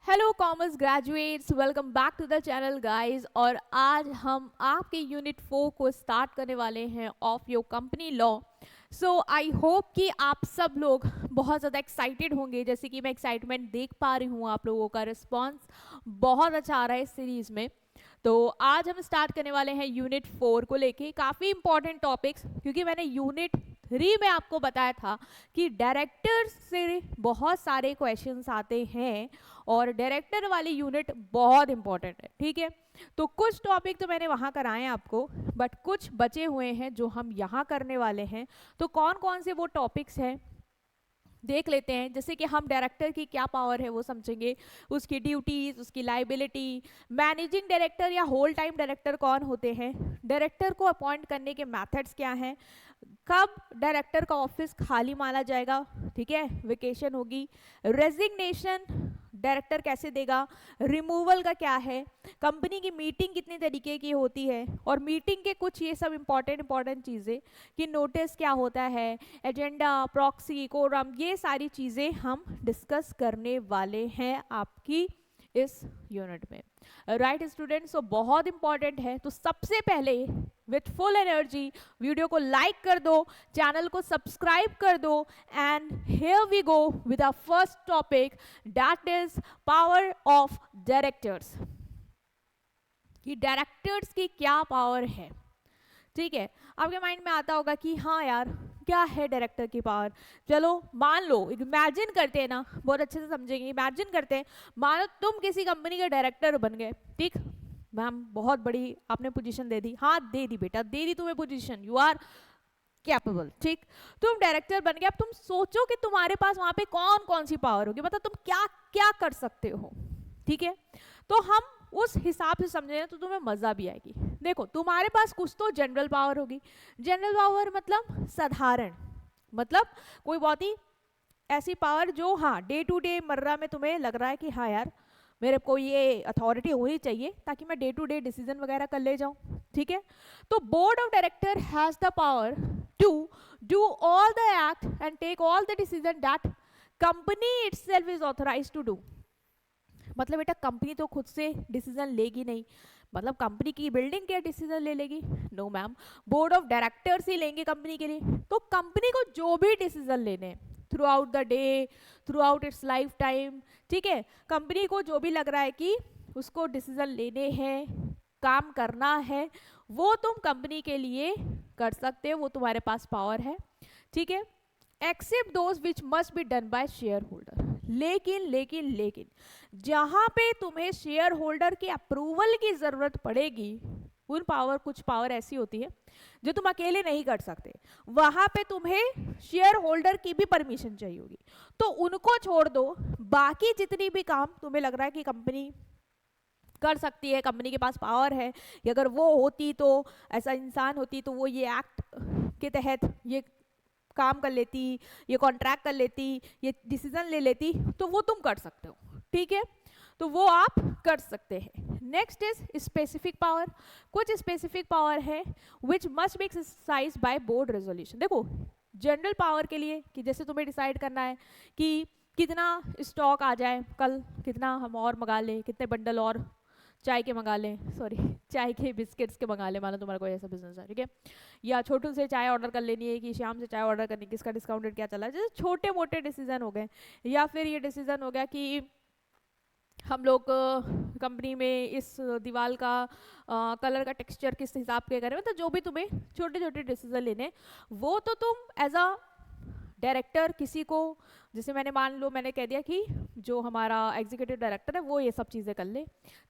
Hello commerce graduates, welcome back to the channel guys. और आज हम आपके यूनिट 4 को स्टार्ट करने वाले हैं of your company law. So I hope कि आप सब लोग बहुत ज़्यादा एक्साइटेड होंगे, जैसे कि मैं एक्साइटमेंट देख पा रही हूँ। आप लोगों का रिस्पॉन्स बहुत अच्छा आ रहा है इस सीरीज़ में। तो आज हम स्टार्ट करने वाले हैं यूनिट 4 को लेके काफ़ी इंपॉर्टेंट टॉपिक्स, क्योंकि मैंने यूनिट 3 में आपको बताया था कि डायरेक्टर्स से बहुत सारे क्वेश्चंस आते हैं और डायरेक्टर वाली यूनिट बहुत इंपॉर्टेंट है। ठीक है, तो कुछ टॉपिक तो मैंने वहाँ कराए हैं आपको, बट कुछ बचे हुए हैं जो हम यहाँ करने वाले हैं। तो कौन कौन से वो टॉपिक्स हैं देख लेते हैं। जैसे कि हम डायरेक्टर की क्या पावर है वो समझेंगे, उसकी ड्यूटीज, उसकी लाइबिलिटी, मैनेजिंग डायरेक्टर या होल टाइम डायरेक्टर कौन होते हैं, डायरेक्टर को अपॉइंट करने के मेथड्स क्या हैं, कब डायरेक्टर का ऑफिस खाली माना जाएगा, ठीक है, वेकेशन होगी, रेजिग्नेशन डायरेक्टर कैसे देगा, रिमूवल का क्या है, कंपनी की मीटिंग कितने तरीके की होती है, और मीटिंग के कुछ ये सब इंपॉर्टेंट चीज़ें कि नोटिस क्या होता है, एजेंडा, प्रॉक्सी, कोरम, ये सारी चीज़ें हम डिस्कस करने वाले हैं आपकी इस यूनिट में। राइट स्टूडेंट्स, सो बहुत इंपॉर्टेंट है। तो सबसे पहले विथ फुल एनर्जी वीडियो को लाइक कर दो, चैनल को सब्सक्राइब कर दो, and here we go with our first topic, that is power of directors. कि डायरेक्टर्स की क्या पावर है। ठीक है, आपके माइंड में आता होगा कि हाँ यार, क्या है डायरेक्टर की पावर। चलो मान लो, इमेजिन करते हैं ना, बहुत अच्छे से समझेंगे। इमेजिन करते हैं, मानो तुम किसी कंपनी के डायरेक्टर बन गए। ठीक, मैम बहुत बड़ी आपने पोजीशन दे दी। हाँ दे दी बेटा, दे दी तुम्हें पोजीशन, यू आर कैपेबल। ठीक, तुम डायरेक्टर बन गए। अब तुम सोचो कि तुम्हारे पास वहां पे कौन कौन सी पावर होगी, मतलब तुम क्या क्या कर सकते हो। ठीक है, तो हम उस हिसाब से समझे तो तुम्हें मजा भी आएगी। देखो, तुम्हारे पास कुछ तो जनरल पावर होगी। जनरल पावर मतलब साधारण, मतलब कोई बहुत ही ऐसी पावर जो हाँ डे टू डे मर्रा में तुम्हें लग रहा है कि हाँ यार, मेरे को ये अथॉरिटी होनी चाहिए ताकि मैं डे टू डे डिसीजन वगैरह कर ले जाऊं। ठीक है, तो board of director has the power to do all the act and take all the decision that company itself is authorized to do. मतलब बेटा, कंपनी तो खुद से डिसीजन लेगी नहीं, मतलब कंपनी की बिल्डिंग क्या डिसीजन ले लेगी? No ma'am, board of directors ही लेंगे कंपनी के लिए। तो कंपनी को जो भी डिसीजन लेने through out the day, through out it's life time, ठीक है, कंपनी को जो भी लग रहा है कि उसको डिसीजन लेने हैं, काम करना है, वो तुम कंपनी के लिए कर सकते हो, वो तुम्हारे पास पावर है। ठीक है, except those which must be done by share holder. लेकिन जहां पे तुम्हें शेयर होल्डर की अप्रूवल की जरूरत पड़ेगी, कुछ पावर ऐसी होती है जो तुम अकेले नहीं कर सकते, वहां पे तुम्हें शेयर होल्डर की भी परमिशन चाहिए होगी। तो उनको छोड़ दो, बाकी जितनी भी काम तुम्हें लग रहा है कि कंपनी कर सकती है, कंपनी के पास पावर है, कि अगर वो होती तो, ऐसा इंसान होती तो वो ये एक्ट के तहत ये काम कर लेती, ये कॉन्ट्रैक्ट कर लेती, ये डिसीजन ले लेती, तो वो तुम कर सकते हो। ठीक है, तो वो आप कर सकते हैं। Next is specific power. कुछ स्पेसिफिक पावर है विच must be exercise by board resolution. देखो, जनरल पावर के लिए कि जैसे तुम्हें डिसाइड करना है कि कितना स्टॉक आ जाए कल, कितना हम और मंगा लें, कितने बंडल और चाय के मंगा लें, सॉरी चाय के बिस्किट्स के मंगा लें, मानो तुम्हारा कोई ऐसा बिजनेस है। ठीक है, या छोटू से चाय ऑर्डर कर लेनी है कि श्याम से चाय ऑर्डर करनी, किसका डिस्काउंट रेट क्या चला है। जैसे छोटे मोटे डिसीजन हो गए, या फिर ये डिसीजन हो गया कि हम लोग कंपनी में इस दीवार का कलर का टेक्सचर किस हिसाब के करें, मतलब जो भी तुम्हें छोटे छोटे डिसीजन लेने, वो तो तुम एज अ डायरेक्टर किसी को, जैसे मैंने कह दिया कि जो हमारा एग्जीक्यूटिव डायरेक्टर है वो ये सब चीज़ें कर ले।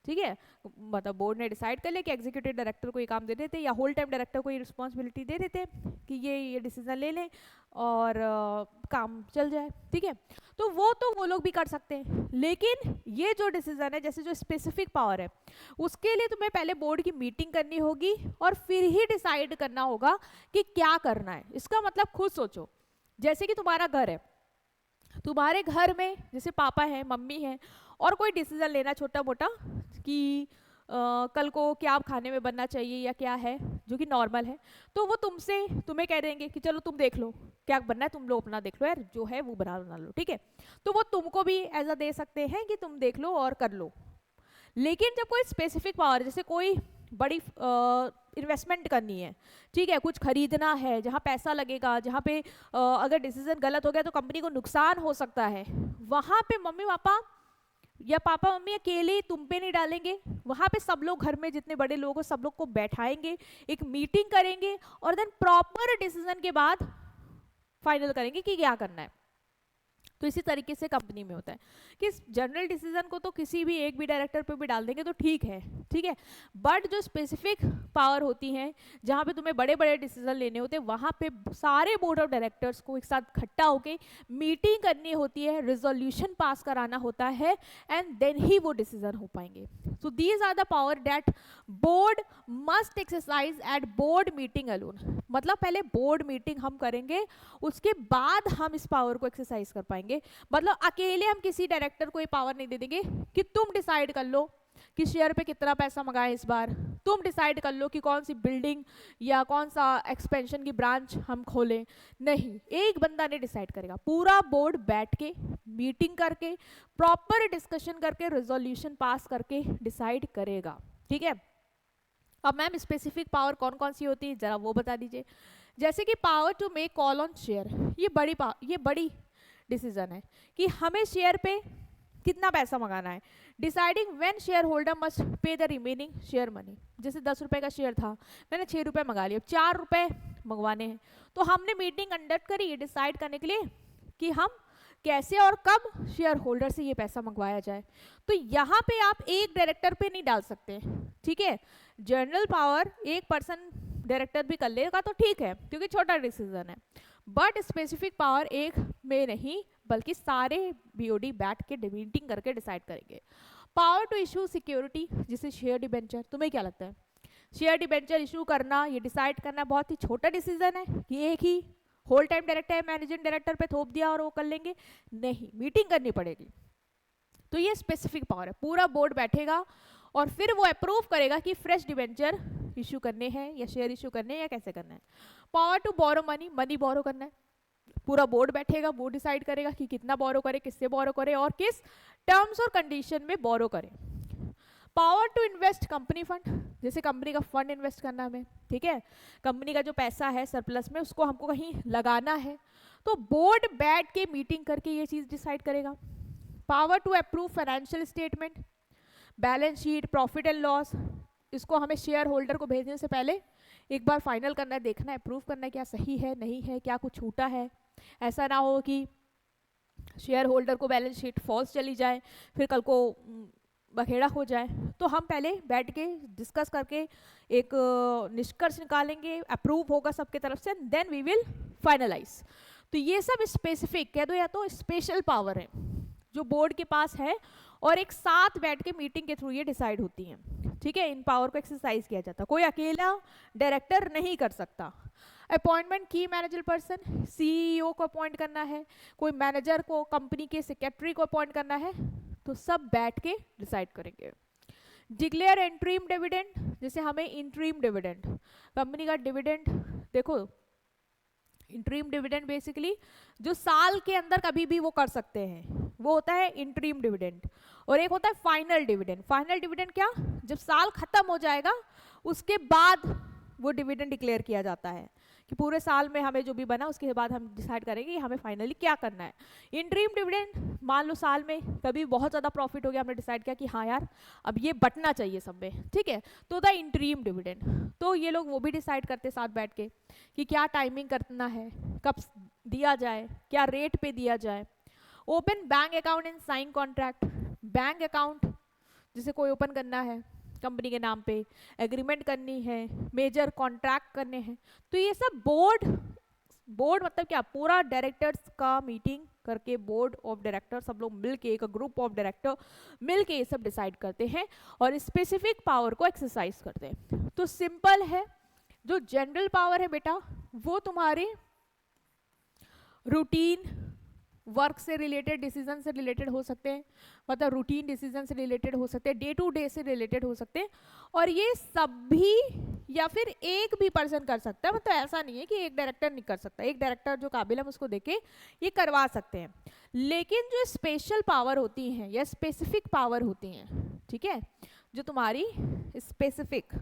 ठीक है, मतलब बोर्ड ने डिसाइड कर ले कि एग्जीक्यूटिव डायरेक्टर को ये काम दे देते, या होल टाइम डायरेक्टर को ये रिस्पॉन्सिबिलिटी दे देते कि ये डिसीजन ले लें और काम चल जाए। ठीक है, तो वो लोग भी कर सकते हैं। लेकिन ये जो डिसीजन है, जैसे जो स्पेसिफिक पावर है, उसके लिए तुम्हें पहले बोर्ड की मीटिंग करनी होगी और फिर ही डिसाइड करना होगा कि क्या करना है। इसका मतलब खुद सोचो, जैसे कि तुम्हारा घर है, तुम्हारे घर में जैसे पापा है, मम्मी है, और कोई डिसीजन लेना छोटा मोटा कि कल को क्या खाने में बनना चाहिए या क्या है जो कि नॉर्मल है, तो वो तुम्हें कह देंगे कि चलो तुम देख लो क्या बनना है, तुम लोग अपना देख लो यार, जो है वो बना लो, ठीक है। तो वो तुमको भी ऐसा दे सकते हैं कि तुम देख लो और कर लो। लेकिन जब कोई स्पेसिफिक पावर, जैसे कोई बड़ी इन्वेस्टमेंट करनी है, ठीक है, कुछ खरीदना है जहाँ पैसा लगेगा, जहाँ पे अगर डिसीजन गलत हो गया तो कंपनी को नुकसान हो सकता है, वहाँ पे मम्मी पापा या पापा मम्मी अकेले तुम पे नहीं डालेंगे, वहाँ पे सब लोग घर में जितने बड़े लोग हो सब लोग को बैठाएंगे, एक मीटिंग करेंगे और देन प्रॉपर डिसीजन के बाद फाइनल करेंगे कि क्या करना है। तो इसी तरीके से कंपनी में होता है कि जनरल डिसीजन को तो किसी भी एक भी डायरेक्टर पे भी डाल देंगे तो ठीक है, ठीक है, बट जो स्पेसिफिक पावर होती हैं जहाँ पे तुम्हें बड़े बड़े डिसीजन लेने होते हैं, वहाँ पे सारे बोर्ड ऑफ डायरेक्टर्स को एक साथ इकट्ठा होकर मीटिंग करनी होती है, रिजोल्यूशन पास कराना होता है, एंड देन ही वो डिसीजन हो पाएंगे। So these are the power that board must exercise at board meeting alone. मतलब पहले बोर्ड मीटिंग हम करेंगे, उसके बाद हम इस पावर को एक्सरसाइज कर पाएंगे। मतलब अकेले हम किसी डायरेक्टर को ये पावर नहीं दे देंगे कि तुम डिसाइड कर लो कि शेयर पे कितना पैसा मंगाए इस बार, तुम डिसाइड कर लो कि कौन सी बिल्डिंग या कौन सा एक्सपेंशन की ब्रांच हम खोलें। नहीं, एक बंदा नहीं डिसाइड करेगा, पूरा बोर्ड बैठ के मीटिंग करके प्रॉपर डिस्कशन करके रिजोल्यूशन पास करके डिसाइड करेगा, ठीक है। अब मैम स्पेसिफिक पावर कौन कौन सी होती है जरा वो बता दीजिए। जैसे कि power to make call on share, ये बड़ी डिसीजन है कि हमें शेयर पे कितना पैसा मंगाना है। Deciding when share holder must pay the remaining share money. जैसे 10 रुपए का शेयर था, मैंने 6 रुपए मंगा लिया, 4 रुपए मंगवाने हैं, तो हमने मीटिंग कंडक्ट करी ये डिसाइड करने के लिए कि हम कैसे और कब शेयर होल्डर से ये पैसा मंगवाया जाए। तो यहाँ पे आप एक डायरेक्टर पे नहीं डाल सकते, ठीक है। जनरल पावर एक पर्सन डायरेक्टर भी कर लेगा तो ठीक है क्योंकि छोटा डिसीजन है, बट स्पेसिफिक पावर एक में नहीं बल्कि सारे बीओडी बैठ के मीटिंग करके डिसाइड करेंगे। पावर टू इशू सिक्योरिटी, जिसे शेयर डिबेंचर, तुम्हें क्या लगता है शेयर डिबेंचर इशू करना, ये डिसाइड करना बहुत ही छोटा डिसीजन है कि एक ही होल टाइम डायरेक्टर है मैनेजिंग डायरेक्टर पे थोप दिया और वो कर लेंगे? नहीं, मीटिंग करनी पड़ेगी। तो ये स्पेसिफिक पावर है, पूरा बोर्ड बैठेगा और फिर वो अप्रूव करेगा कि फ्रेश डिबेंचर इशू करने हैं या शेयर इशू करने हैं या कैसे करना है। Power to borrow money, money borrow करना है, पूरा बोर्ड बैठेगा, बोर्ड डिसाइड करेगा कि कितना बोरो करे, किससे बोरो करे और किस टर्म्स और कंडीशन में बोरो करे। Power to invest company fund, जैसे कंपनी का फंड इन्वेस्ट करना हमें, ठीक है, कंपनी का जो पैसा है सरप्लस में उसको हमको कहीं लगाना है, तो बोर्ड बैठ के मीटिंग करके ये चीज डिसाइड करेगा। Power to approve financial statement, balance sheet, profit and loss, इसको हमें शेयर होल्डर को भेजने से पहले एक बार फाइनल करना है, देखना है, अप्रूव करना है क्या सही है नहीं है, क्या कुछ छूटा है। ऐसा ना हो कि शेयर होल्डर को बैलेंस शीट फॉल्स चली जाए फिर कल को बखेड़ा हो जाए। तो हम पहले बैठ के डिस्कस करके एक निष्कर्ष निकालेंगे, अप्रूव होगा सबके तरफ से, देन वी विल फाइनलाइज। तो ये सब स्पेसिफिक कह दो या तो स्पेशल पावर है जो बोर्ड के पास है और एक साथ बैठ के मीटिंग के थ्रू ये डिसाइड होती हैं, ठीक है। इन पावर को एक्सरसाइज किया जाता है, कोई अकेला डायरेक्टर नहीं कर सकता। अपॉइंटमेंट की मैनेजर पर्सन, सीईओ को अपॉइंट करना है, कोई मैनेजर को, कंपनी के सेक्रेटरी को अपॉइंट करना है, तो सब बैठ के डिसाइड करेंगे। डिक्लेयर इंटरिम डिविडेंड, जैसे हमें इंटरिम डिविडेंड, कंपनी का डिविडेंड, देखो इंटरिम डिविडेंड बेसिकली जो साल के अंदर कभी भी वो कर सकते हैं वो होता है इंटरिम डिविडेंड, और एक होता है फाइनल डिविडेंड। फाइनल डिविडेंड क्या, जब साल खत्म हो जाएगा उसके बाद वो डिविडेंड डिक्लेयर किया जाता है कि पूरे साल में हमें जो भी बना उसके बाद हम डिसाइड करेंगे हमें फाइनली क्या करना है। इंटरिम डिविडेंड, मान लो साल में कभी बहुत ज़्यादा प्रॉफिट हो गया, हमने डिसाइड किया कि हाँ यार अब ये बटना चाहिए सब में, ठीक है, तो द इंटरिम डिविडेंड। तो ये लोग वो भी डिसाइड करते साथ बैठ के कि क्या टाइमिंग करना है, कब दिया जाए, क्या रेट पे दिया जाए। Open bank account and sign contract, bank account जिसे कोई ओपन करना है कंपनी के नाम पे, एग्रीमेंट करनी है, मेजर कॉन्ट्रैक्ट करने हैं, तो ये सब बोर्ड मतलब क्या, पूरा डायरेक्टर्स का मीटिंग करके बोर्ड ऑफ डायरेक्टर सब लोग मिलके, एक ग्रुप ऑफ डायरेक्टर मिलके ये सब डिसाइड करते हैं और स्पेसिफिक पावर को एक्सरसाइज करते हैं। तो सिंपल है, जो जनरल पावर है बेटा वो तुम्हारी रूटीन वर्क से रिलेटेड, डिसीजन से रिलेटेड हो सकते हैं, मतलब रूटीन डिसीजन से रिलेटेड हो सकते हैं, डे टू डे से रिलेटेड हो सकते हैं, और ये सभी या फिर एक भी पर्सन कर सकता है। मतलब ऐसा नहीं है कि एक डायरेक्टर नहीं कर सकता, एक डायरेक्टर जो काबिल है उसको देके ये करवा सकते हैं। लेकिन जो स्पेशल पावर होती हैं या स्पेसिफिक पावर होती हैं, ठीक है, जो तुम्हारी स्पेसिफिक,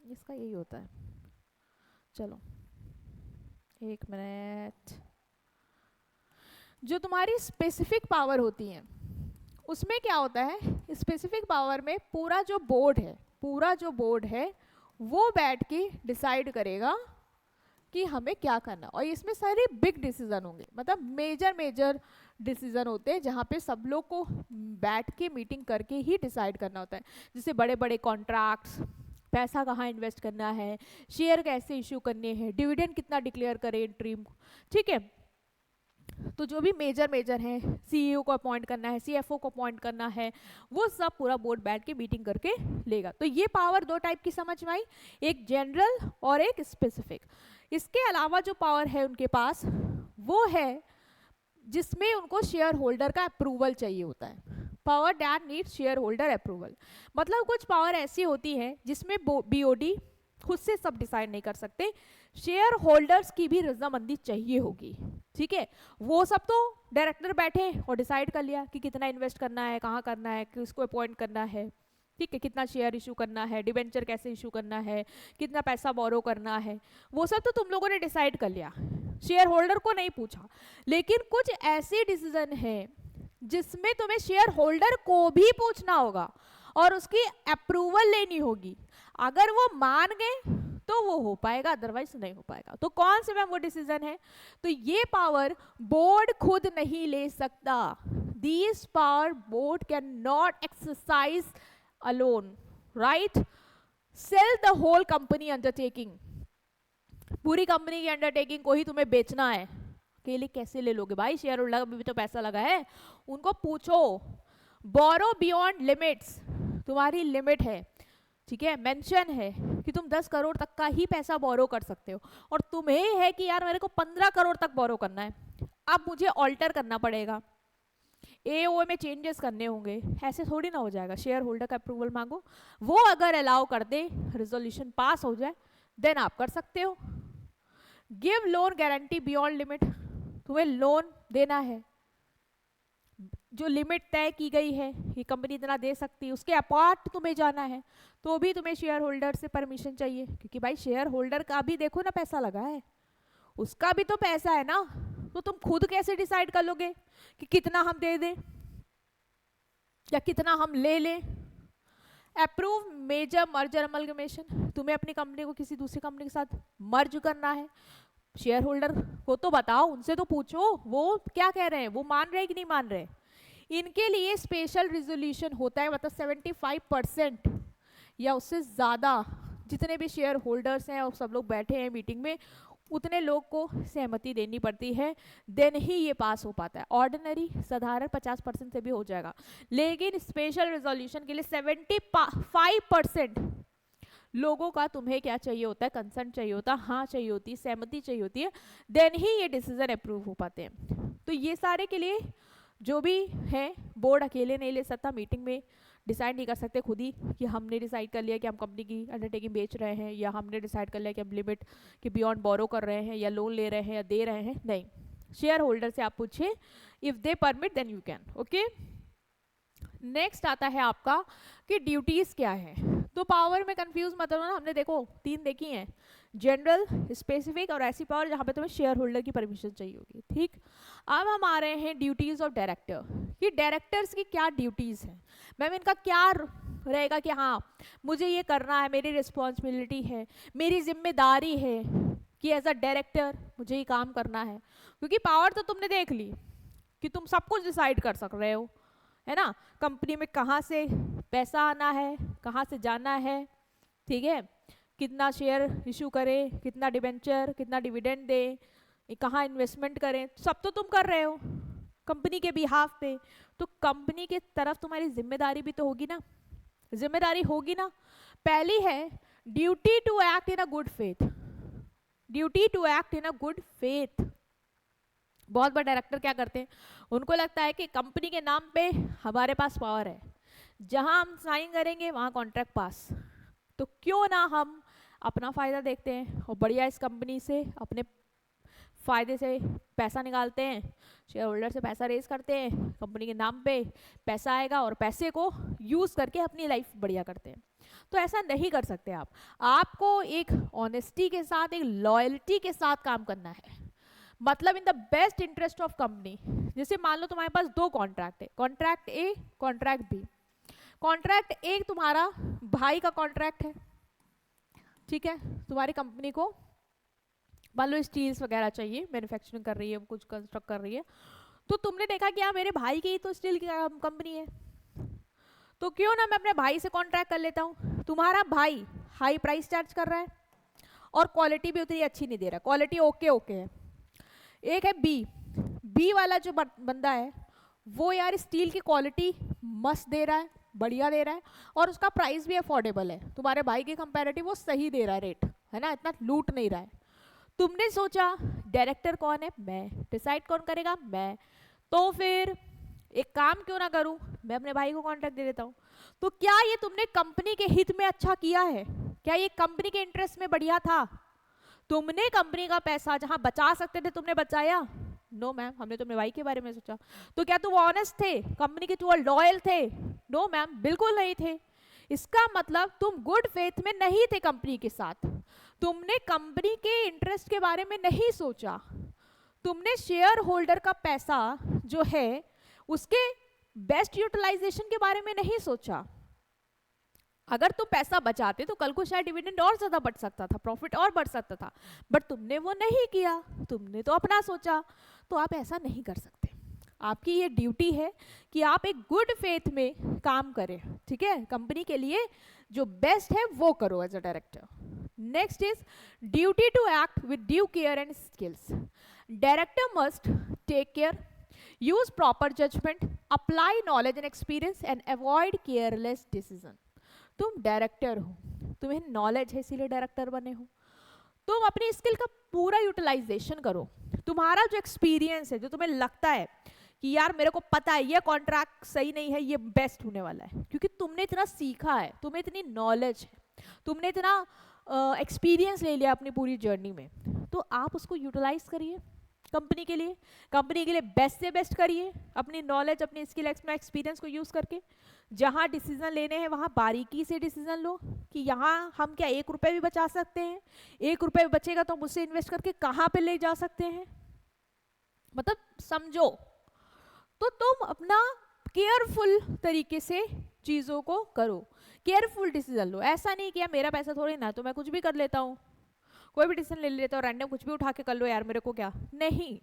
इसका यही होता है, चलो एक मिनट, जो तुम्हारी स्पेसिफिक पावर होती है उसमें क्या होता है, स्पेसिफिक पावर में पूरा जो बोर्ड है वो बैठ के डिसाइड करेगा कि हमें क्या करना, और इसमें सारे बिग डिसीजन होंगे, मतलब मेजर डिसीजन होते हैं जहाँ पे सब लोग को बैठ के मीटिंग करके ही डिसाइड करना होता है। जैसे बड़े बड़े कॉन्ट्रैक्ट्स, पैसा कहाँ इन्वेस्ट करना है, शेयर कैसे इशू करने हैं, डिविडेंड कितना डिक्लेयर करें इंटरिम, ठीक है। तो जो भी मेजर हैं, सीईओ को अपॉइंट करना है, सीएफओ को अपॉइंट करना है, वो सब पूरा बोर्ड बैठ के मीटिंग करके लेगा। तो ये पावर दो टाइप की समझ में आई, एक जनरल और एक स्पेसिफिक। इसके अलावा जो पावर है उनके पास वो है जिसमें उनको शेयर होल्डर का अप्रूवल चाहिए होता है, power that need share holder approval. मतलब कुछ पावर ऐसी होती है जिसमें बीओडी खुद से सब डिसाइड नहीं कर सकते, शेयर होल्डर्स की भी रजामंदी चाहिए होगी, ठीक है। वो सब तो डायरेक्टर बैठे और डिसाइड कर लिया कि कितना इन्वेस्ट करना है, कहाँ करना है, किसको अपॉइंट करना है, ठीक है, कितना शेयर इशू करना है, डिबेंचर कैसे इशू करना है, कितना पैसा बोरो करना है, वो सब तो तुम लोगों ने डिसाइड कर लिया, शेयर होल्डर को नहीं पूछा। लेकिन कुछ ऐसे डिसीजन है जिसमें तुम्हें शेयर होल्डर को भी पूछना होगा और उसकी अप्रूवल लेनी होगी। अगर वो मान गए तो वो हो पाएगा, अदरवाइज नहीं हो पाएगा। तो कौन से मैम वो डिसीजन है, तो ये पावर बोर्ड खुद नहीं ले सकता, this power board can not exercise alone, right. Sell the whole company undertaking, पूरी कंपनी की अंडरटेकिंग को ही तुम्हें बेचना है, अकेले कैसे ले लोगे भाई, शेयर होल्डर में भी तो पैसा लगा है, उनको पूछो। बोरो बियॉन्ड लिमिट्स, तुम्हारी लिमिट है, ठीक है, मेंशन है कि तुम 10 करोड़ तक का ही पैसा बोरो कर सकते हो, और तुम्हें है कि यार मेरे को 15 करोड़ तक बोरो करना है, अब मुझे ऑल्टर करना पड़ेगा, एओ में चेंजेस करने होंगे, ऐसे थोड़ी ना हो जाएगा। शेयर होल्डर का अप्रूवल मांगो, वो अगर अलाउ कर दे, रेजोल्यूशन पास हो जाए, देन आप कर सकते हो। Give loan guarantee beyond limit, तुम्हें लोन देना है, जो लिमिट तय की गई है ये कंपनी इतना दे सकती है, उसके अपार्ट तुम्हें जाना है तो भी तुम्हें शेयर होल्डर से परमिशन चाहिए, क्योंकि भाई शेयर होल्डर का भी देखो ना पैसा लगा है, उसका भी तो पैसा है ना। तो तुम खुद कैसे डिसाइड कर लोगे कि कितना हम दे दें या कितना हम ले लें। अप्रूव मेजर मर्जर अमलगमेशन, तुम्हें अपनी कंपनी को किसी दूसरी कंपनी के साथ मर्ज करना है, शेयर होल्डर को तो बताओ, उनसे तो पूछो वो क्या कह रहे हैं, वो मान रहे हैं कि नहीं मान रहे। इनके लिए स्पेशल रिजोल्यूशन होता है, मतलब 75% या उससे ज़्यादा जितने भी शेयर होल्डर्स हैं और सब लोग बैठे हैं मीटिंग में, उतने लोग को सहमति देनी पड़ती है, देन ही ये पास हो पाता है। ऑर्डिनरी साधारण 50% से भी हो जाएगा, लेकिन स्पेशल रिजोल्यूशन के लिए 75% लोगों का तुम्हें क्या चाहिए होता है, कंसेंट चाहिए होता है, हाँ चाहिए होती है, सहमति चाहिए होती है, देन ही ये डिसीजन अप्रूव हो पाते हैं। तो ये सारे के लिए जो भी है बोर्ड अकेले नहीं ले सकता, मीटिंग में डिसाइड नहीं कर सकते खुद ही कि हमने डिसाइड कर लिया कि हम कंपनी की अंडरटेकिंग बेच रहे हैं, या हमने डिसाइड कर लिया कि हम लिमिट के बियॉन्ड बोरो कर रहे हैं, या लोन ले रहे हैं या दे रहे हैं, नहीं। शेयर होल्डर से आप पूछिए, if they permit then you can, okay. Next आता है आपका कि ड्यूटीज क्या है। तो पावर में कंफ्यूज मत होना, हमने देखो 3 देखी हैं, जनरल, स्पेसिफिक और ऐसी पावर जहाँ पे तुम्हें शेयर होल्डर की परमिशन चाहिए होगी, ठीक। अब हम आ रहे हैं ड्यूटीज ऑफ डायरेक्टर, कि डायरेक्टर्स की क्या ड्यूटीज हैं, मैम इनका क्या रहेगा कि हाँ मुझे ये करना है, मेरी रिस्पॉन्सिबिलिटी है, मेरी जिम्मेदारी है कि एज अ डायरेक्टर मुझे ये काम करना है। क्योंकि पावर तो तुमने देख ली कि तुम सब कुछ डिसाइड कर सक रहे हो, है ना, कंपनी में कहाँ से पैसा आना है, कहाँ से जाना है, ठीक है, कितना शेयर इशू करें, कितना डिबेंचर, कितना डिविडेंड दें, कहाँ इन्वेस्टमेंट करें, सब तो तुम कर रहे हो कंपनी के बिहाफ पे। तो कंपनी की तरफ तुम्हारी जिम्मेदारी भी तो होगी ना, जिम्मेदारी होगी ना। पहली है duty to act in a good faith, duty to act in a good faith, बहुत बड़े डायरेक्टर क्या करते हैं, उनको लगता है कि कंपनी के नाम पे हमारे पास पावर है, जहां हम साइन करेंगे वहां कॉन्ट्रैक्ट पास, तो क्यों ना हम अपना फायदा देखते हैं और बढ़िया इस कंपनी से अपने फायदे से पैसा निकालते हैं, शेयर होल्डर से पैसा रेज करते हैं, कंपनी के नाम पे पैसा आएगा और पैसे को यूज करके अपनी लाइफ बढ़िया करते हैं। तो ऐसा नहीं कर सकते आप। आपको एक ऑनेस्टी के साथ, एक लॉयल्टी के साथ काम करना है, मतलब in the best interest of company. जैसे मान लो तुम्हारे पास दो कॉन्ट्रैक्ट है, कॉन्ट्रैक्ट ए, कॉन्ट्रैक्ट बी। कॉन्ट्रैक्ट ए तुम्हारा भाई का कॉन्ट्रैक्ट है, ठीक है, तुम्हारी कंपनी को मान लो स्टील्स वगैरह चाहिए, मैन्युफैक्चरिंग कर रही है, कुछ कंस्ट्रक्ट कर रही है, तो तुमने देखा कि हाँ मेरे भाई की तो स्टील की कंपनी है, तो क्यों ना मैं अपने भाई से कॉन्ट्रैक्ट कर लेता हूँ। तुम्हारा भाई हाई प्राइस चार्ज कर रहा है और क्वालिटी भी उतनी अच्छी नहीं दे रहा, क्वालिटी ओके ओके है। एक है बी, बी वाला जो बंदा है वो यार स्टील की क्वालिटी मस्त दे रहा है, बढ़िया दे रहा है, और उसका प्राइस भी अफोर्डेबल है, तुम्हारे भाई के कंपैरेटिव वो सही दे रहा है रेट, है ना, इतना लूट नहीं रहा है। तुमने सोचा डायरेक्टर कौन है, मैं, डिसाइड कौन करेगा, मैं, तो फिर एक काम क्यों ना करूं, मैं अपने भाई को कॉन्ट्रैक्ट दे देता हूं। तो क्या ये तुमने कंपनी के हित में अच्छा किया है? क्या ये कंपनी के इंटरेस्ट में बढ़िया था? तुमने कंपनी का पैसा जहां बचा सकते थे तुमने बचाया? नो मैम, हमने तो अपने भाई के बारे में सोचा। तो क्या तुम ऑनेस्ट थे, कंपनी के टूवर्ड लॉयल थे? नो मैम, बिल्कुल नहीं थे। इसका मतलब तुम गुड फेथ में नहीं थे कंपनी के साथ, तुमने कंपनी के इंटरेस्ट के बारे में नहीं सोचा, तुमने शेयर होल्डर का पैसा जो है उसके बेस्ट यूटिलाइजेशन के बारे में नहीं सोचा। अगर तुम पैसा बचाते तो कल को शायद डिविडेंड और ज्यादा बढ़ सकता था, प्रॉफिट और बढ़ सकता था, बट तुमने वो नहीं किया, तुमने तो अपना सोचा। तो आप ऐसा नहीं कर सकते। आपकी ये ड्यूटी है कि आप एक गुड फेथ में काम करें, ठीक है, कंपनी के लिए जो बेस्ट है वो करो as a director. Next is duty to act with due care and skills. Director must take care, use proper judgment, apply knowledge and experience and avoid careless decision. तुम डायरेक्टर हो, तुम्हें knowledge है इसीलिए director बने हो, तुम अपनी skill का पूरा यूटिलाइजेशन करो। तुम्हारा जो एक्सपीरियंस है, जो तुम्हें लगता है कि यार मेरे को पता है ये कॉन्ट्रैक्ट सही नहीं है, ये बेस्ट होने वाला है, क्योंकि तुमने इतना सीखा है, तुम्हें इतनी नॉलेज है, तुमने इतना एक्सपीरियंस ले लिया अपनी पूरी जर्नी में, तो आप उसको यूटिलाइज करिए कंपनी के लिए, कंपनी के लिए बेस्ट से बेस्ट करिए, अपनी नॉलेज, अपनी स्किल, अपना एक्सपीरियंस को यूज करके। जहां डिसीजन लेने हैं वहां बारीकी से डिसीजन लो कि यहाँ हम क्या 1 रुपए भी बचा सकते हैं, 1 रुपए बचेगा तो हम उससे इन्वेस्ट करके कहाँ पे ले जा सकते हैं, मतलब समझो। तो तुम अपना केयरफुल तरीके से चीजों को करो, केयरफुल डिसीजन लो। ऐसा नहीं कि मेरा पैसा थोड़ी ना, तो मैं कुछ भी कर लेता हूँ, कोई भी डिसीजन ले लेता हूँ, रैंडम कुछ भी उठा के कर लो यार, मेरे को क्या, नहीं।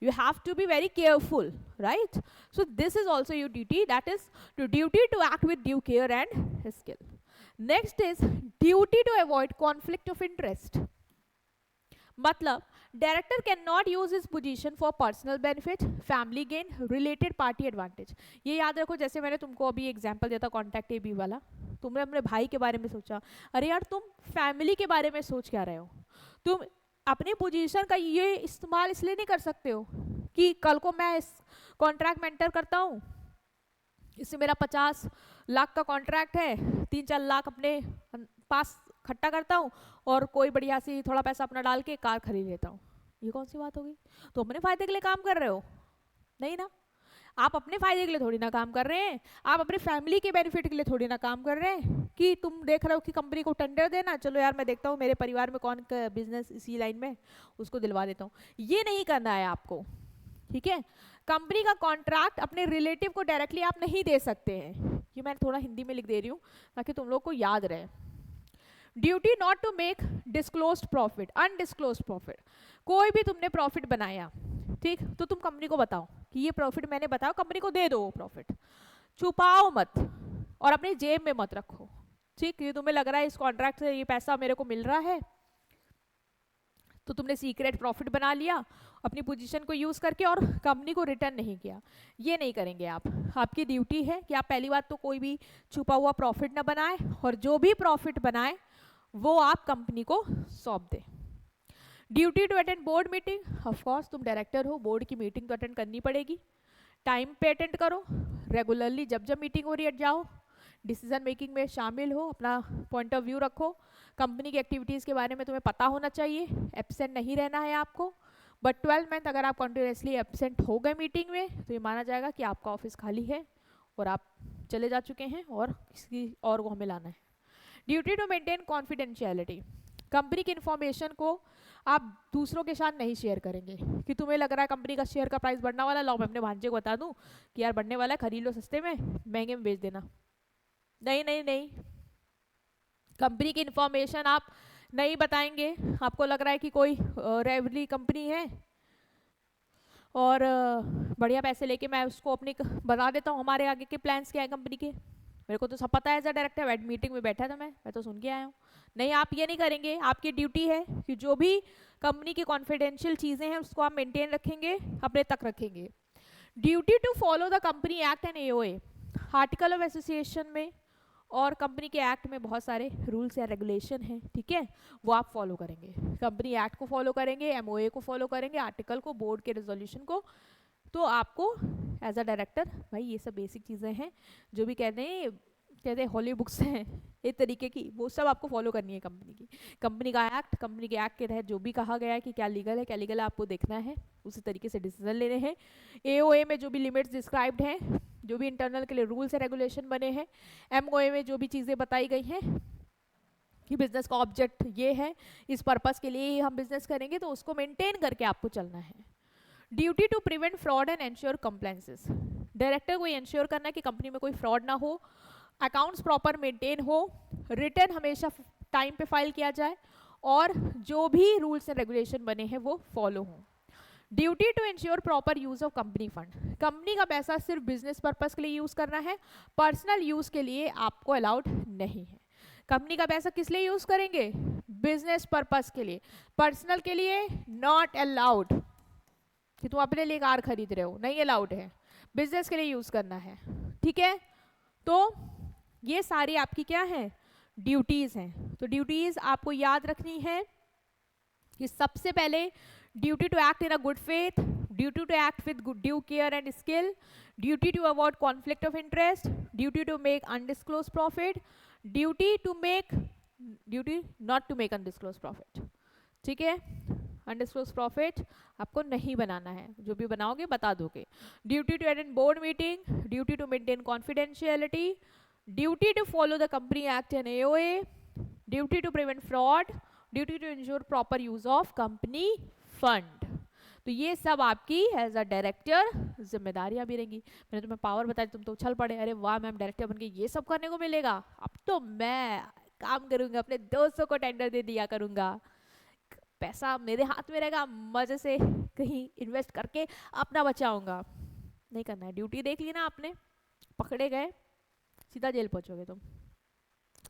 You have to be very careful, right? So this is also your duty, that is to duty to act with due care and skill. Next is duty to avoid conflict of interest. मतलब director can not use his position for personal benefit, family gain, related party advantage. ये याद रखो, जैसे मैंने तुमको अभी example दिया था कॉन्टैक्ट ए बी वाला, तुमने अपने भाई के बारे में सोचा, अरे यार तुम फैमिली के बारे में सोच क्या रहे हो? तुम अपनी पोजीशन का ये इस्तेमाल इसलिए नहीं कर सकते हो कि कल को मैं इस कॉन्ट्रैक्ट में एंटर करता हूँ, इससे मेरा 50 लाख का कॉन्ट्रैक्ट है, 3-4 लाख अपने पास इकट्ठा करता हूँ और कोई बढ़िया सी थोड़ा पैसा अपना डाल के कार खरीद लेता हूँ। ये कौन सी बात होगी? तो अपने फायदे के लिए काम कर रहे हो? नहीं ना, आप अपने फायदे के लिए थोड़ी ना काम कर रहे हैं, आप अपनी फैमिली के बेनिफिट के लिए थोड़ी ना काम कर रहे हैं कि तुम देख रहे हो कि कंपनी को टेंडर देना, चलो यार मैं देखता हूँ मेरे परिवार में कौन बिजनेस इसी लाइन में, उसको दिलवा देता हूँ। ये नहीं करना है आपको, ठीक है। कंपनी का कॉन्ट्रैक्ट अपने रिलेटिव को डायरेक्टली आप नहीं दे सकते हैं, ये मैं थोड़ा हिंदी में लिख दे रही हूँ ताकि तुम लोग को याद रहे। Duty not to make disclosed profit, undisclosed profit. कोई भी तुमने प्रॉफिट बनाया, ठीक, तो तुम कंपनी को बताओ कि ये प्रॉफिट मैंने बताया, कंपनी को दे दो वो प्रॉफिट, छुपाओ मत और अपनी जेब में मत रखो, ठीक। ये तुम्हें लग रहा है इस कॉन्ट्रैक्ट से ये पैसा मेरे को मिल रहा है, तो तुमने सीक्रेट प्रॉफिट बना लिया अपनी पोजीशन को यूज करके और कंपनी को रिटर्न नहीं किया। ये नहीं करेंगे आप। आपकी ड्यूटी है कि आप पहली बात तो कोई भी छुपा हुआ प्रॉफिट ना बनाए और जो भी प्रॉफिट बनाए वो आप कंपनी को सौंप दें। Duty to attend board meeting, of course तुम डायरेक्टर हो, बोर्ड की मीटिंग तो अटेंड करनी पड़ेगी, टाइम पे अटेंड करो, रेगुलरली जब जब मीटिंग हो रही है जाओ, डिसीजन मेकिंग में शामिल हो, अपना पॉइंट ऑफ व्यू रखो, कंपनी की एक्टिविटीज़ के बारे में तुम्हें पता होना चाहिए, एब्सेंट नहीं रहना है आपको। बट 12 मंथ अगर आप कंटिन्यूसली एब्सेंट हो गए मीटिंग में तो ये माना जाएगा कि आपका ऑफिस खाली है और आप चले जा चुके हैं और किसी और को हमें लाना है। Duty to maintain confidentiality, company की इन्फॉर्मेशन को आप दूसरों के साथ नहीं शेयर करेंगे कि तुम्हें लग रहा है कंपनी का शेयर का प्राइस बढ़ने वाला, लाओ मैं अपने भांजे को बता दूं कि यार बढ़ने वाला है, खरीद लो सस्ते में, महंगे में बेच देना। नहीं नहीं नहीं, कंपनी की इन्फॉर्मेशन आप नहीं बताएंगे। आपको लग रहा है कि कोई रेवली कंपनी है और बढ़िया पैसे लेके मैं उसको अपनी बता देता हूँ हमारे आगे के प्लान्स क्या है कंपनी के, मेरे को तो सब पता है, एज अ डायरेक्टर मीटिंग में बैठा था मैं तो सुन के आया हूँ। नहीं, आप ये नहीं करेंगे। आपकी ड्यूटी है कि जो भी कंपनी की कॉन्फिडेंशियल चीज़ें हैं उसको आप मेंटेन रखेंगे, अपने तक रखेंगे। Duty to follow the company act and AOA, article of association में और कंपनी के एक्ट में बहुत सारे रूल्स या रेगुलेशन हैं, ठीक है, वो आप फॉलो करेंगे। कंपनी एक्ट को फॉलो करेंगे, एमओए को फॉलो करेंगे, आर्टिकल को, बोर्ड के रेजोल्यूशन को। तो आपको एज अ डायरेक्टर भाई ये सब बेसिक चीज़ें हैं जो भी कहते हैं हॉली बुक्स हैं एक तरीके की, वो सब आपको फॉलो करनी है कंपनी की। कंपनी का एक्ट, कंपनी के एक्ट के तहत जो भी कहा गया है कि क्या लीगल है क्या लीगल है, आपको देखना है, उसी तरीके से डिसीजन लेने हैं। एओए में जो भी लिमिट्स डिस्क्राइब्ड हैं, जो भी इंटरनल के लिए रूल्स एंड रेगुलेशन बने हैं, एमओए में जो भी चीज़ें बताई गई हैं कि बिजनेस का ऑब्जेक्ट ये है, इस पर्पस के लिए ही हम बिजनेस करेंगे, तो उसको मेंटेन करके आपको चलना है। Duty to prevent fraud and ensure compliances, director को एंश्योर करना है कि कंपनी में कोई फ्रॉड ना हो, अकाउंट्स प्रॉपर मेंटेन हो, रिटर्न हमेशा टाइम पे फाइल किया जाए और जो भी रूल्स एंड रेगुलेशन बने हैं वो फॉलो हो। Duty to ensure proper use of company fund, company का पैसा सिर्फ बिजनेस पर्पस के लिए यूज करना है, पर्सनल यूज के लिए आपको अलाउड नहीं है। कंपनी का पैसा किस लिए यूज करेंगे? बिजनेस पर्पस के लिए, पर्सनल के लिए नॉट अलाउड, कि तुम अपने लिए कार खरीद रहे हो, नहीं अलाउड है, बिजनेस के लिए यूज करना है, ठीक है। तो ये सारी आपकी क्या है, ड्यूटीज हैं। तो ड्यूटीज आपको याद रखनी है कि सबसे पहले duty to act in a good faith, duty to act with due care and skill, duty to avoid conflict of interest, duty to make undisclose profit, duty not to make undisclose profit, ठीक है। Undisclosed profit आपको नहीं बनाना है, जो भी बनाओगे बता दोगे। Duty to attend board meeting, duty to maintain confidentiality, duty to follow the company act and AOA, duty to prevent fraud, duty to ensure proper use of company fund. तो ये सब आपकी एज अ डायरेक्टर जिम्मेदारियां भी रहेंगी। मैंने तुम्हें power बताया, तुम तो उछल पड़े, अरे वाह मैम डायरेक्टर बन के ये सब करने को मिलेगा, अब तो मैं काम करूंगा, अपने दोस्तों को टेंडर दे दिया करूंगा, पैसा मेरे हाथ में रहेगा, मजे से कहीं इन्वेस्ट करके अपना बचाऊंगा। नहीं करना है। ड्यूटी देख ली ना आपने, पकड़े गए सीधा जेल पहुंचोगे तुम,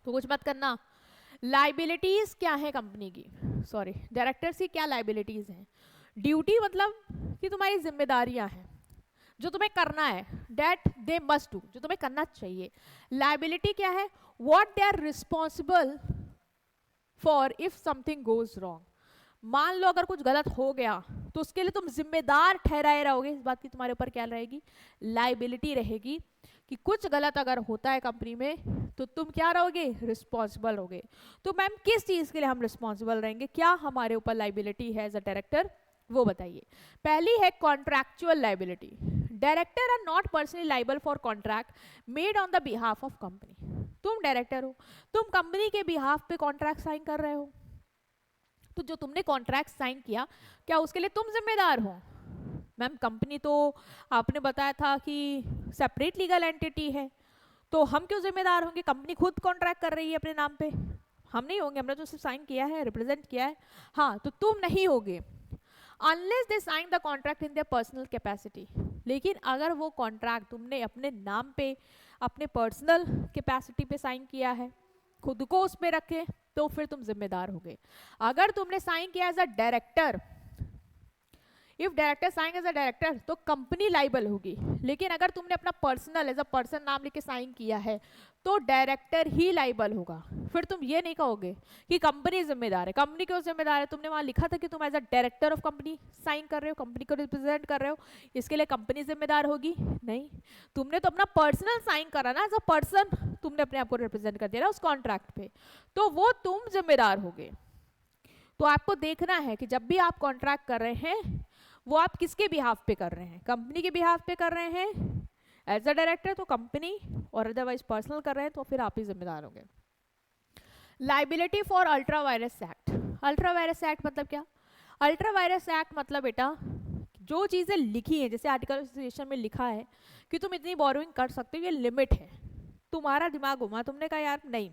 तो कुछ मत करना। लाइबिलिटीज क्या है कंपनी की, सॉरी डायरेक्टर्स की क्या लाइबिलिटीज हैं? ड्यूटी मतलब कि तुम्हारी जिम्मेदारियां हैं जो तुम्हें करना है, दैट दे मस्ट डू, जो तुम्हें करना चाहिए। लाइबिलिटी क्या है? What they are responsible for if something goes wrong. मान लो अगर कुछ गलत हो गया तो उसके लिए तुम जिम्मेदार ठहराए रहोगे, इस बात की तुम्हारे ऊपर क्या रहेगी, लाइबिलिटी रहेगी कि कुछ गलत अगर होता है कंपनी में तो तुम क्या रहोगे, रिस्पॉन्सिबल रहोगे। तो मैम किस चीज के लिए हम रिस्पॉन्सिबल रहेंगे, क्या हमारे ऊपर लाइबिलिटी है एज अ डायरेक्टर, वो बताइए। पहली है contractual liability, director are not personally liable for contract made on the behalf of company. तुम डायरेक्टर हो, तुम कंपनी के बिहाफ पे कॉन्ट्रैक्ट साइन कर रहे हो, तो जो तुमने कॉन्ट्रैक्ट साइन किया क्या उसके लिए तुम जिम्मेदार हो? मैम कंपनी तो आपने बताया था कि सेपरेट लीगल एंटिटी है, तो हम क्यों जिम्मेदार होंगे? कंपनी खुद कॉन्ट्रैक्ट कर रही है अपने नाम पे, हम नहीं होंगे, हमने तो सिर्फ साइन किया है, रिप्रेजेंट किया है। हाँ, तो तुम नहीं होगे unless they sign the contract in their personal capacity. लेकिन अगर वो कॉन्ट्रैक्ट तुमने अपने नाम पे, अपने पर्सनल कैपेसिटी पे साइन किया है, खुद को उसमें रखे, तो फिर तुम जिम्मेदार होगे। अगर तुमने साइन किया as a director if director sign as a director तो कंपनी लाइबल होगी, लेकिन अगर तुमने अपना पर्सनल एज अ पर्सन नाम लिख के साइन किया है तो डायरेक्टर ही लाइबल होगा। फिर तुम ये नहीं कहोगे कि कंपनी जिम्मेदार है। कंपनी क्यों जिम्मेदार है? तुमने वहां लिखा था कि तुम as a director of company sign कर रहे हो, कंपनी को रिप्रेजेंट कर रहे हो, इसके लिए कंपनी जिम्मेदार होगी? नहीं, तुमने तो अपना पर्सनल साइन करा ना, एज अ पर्सन तुमने अपने आप को रिप्रेजेंट कर दिया ना उस कॉन्ट्रैक्ट पे, तो वो तुम जिम्मेदार होगे। तो आपको देखना है कि जब भी आप कॉन्ट्रैक्ट कर रहे हैं वो आप किसके बिहाफ पे कर रहे हैं। कंपनी के बिहाफ पे कर रहे हैं एज अ डायरेक्टर तो कंपनी, और अदरवाइज पर्सनल कर रहे हैं तो फिर आप ही जिम्मेदार होंगे। Liability for ultra vires act. Ultra vires act मतलब क्या? अल्ट्रा वायरस एक्ट मतलब बेटा जो चीजें लिखी हैं, जैसे आर्टिकल एसोसिएशन में लिखा है कि तुम इतनी बोरोइंग कर सकते हो, ये लिमिट है, तुम्हारा दिमाग घुमा, तुमने कहा यार नहीं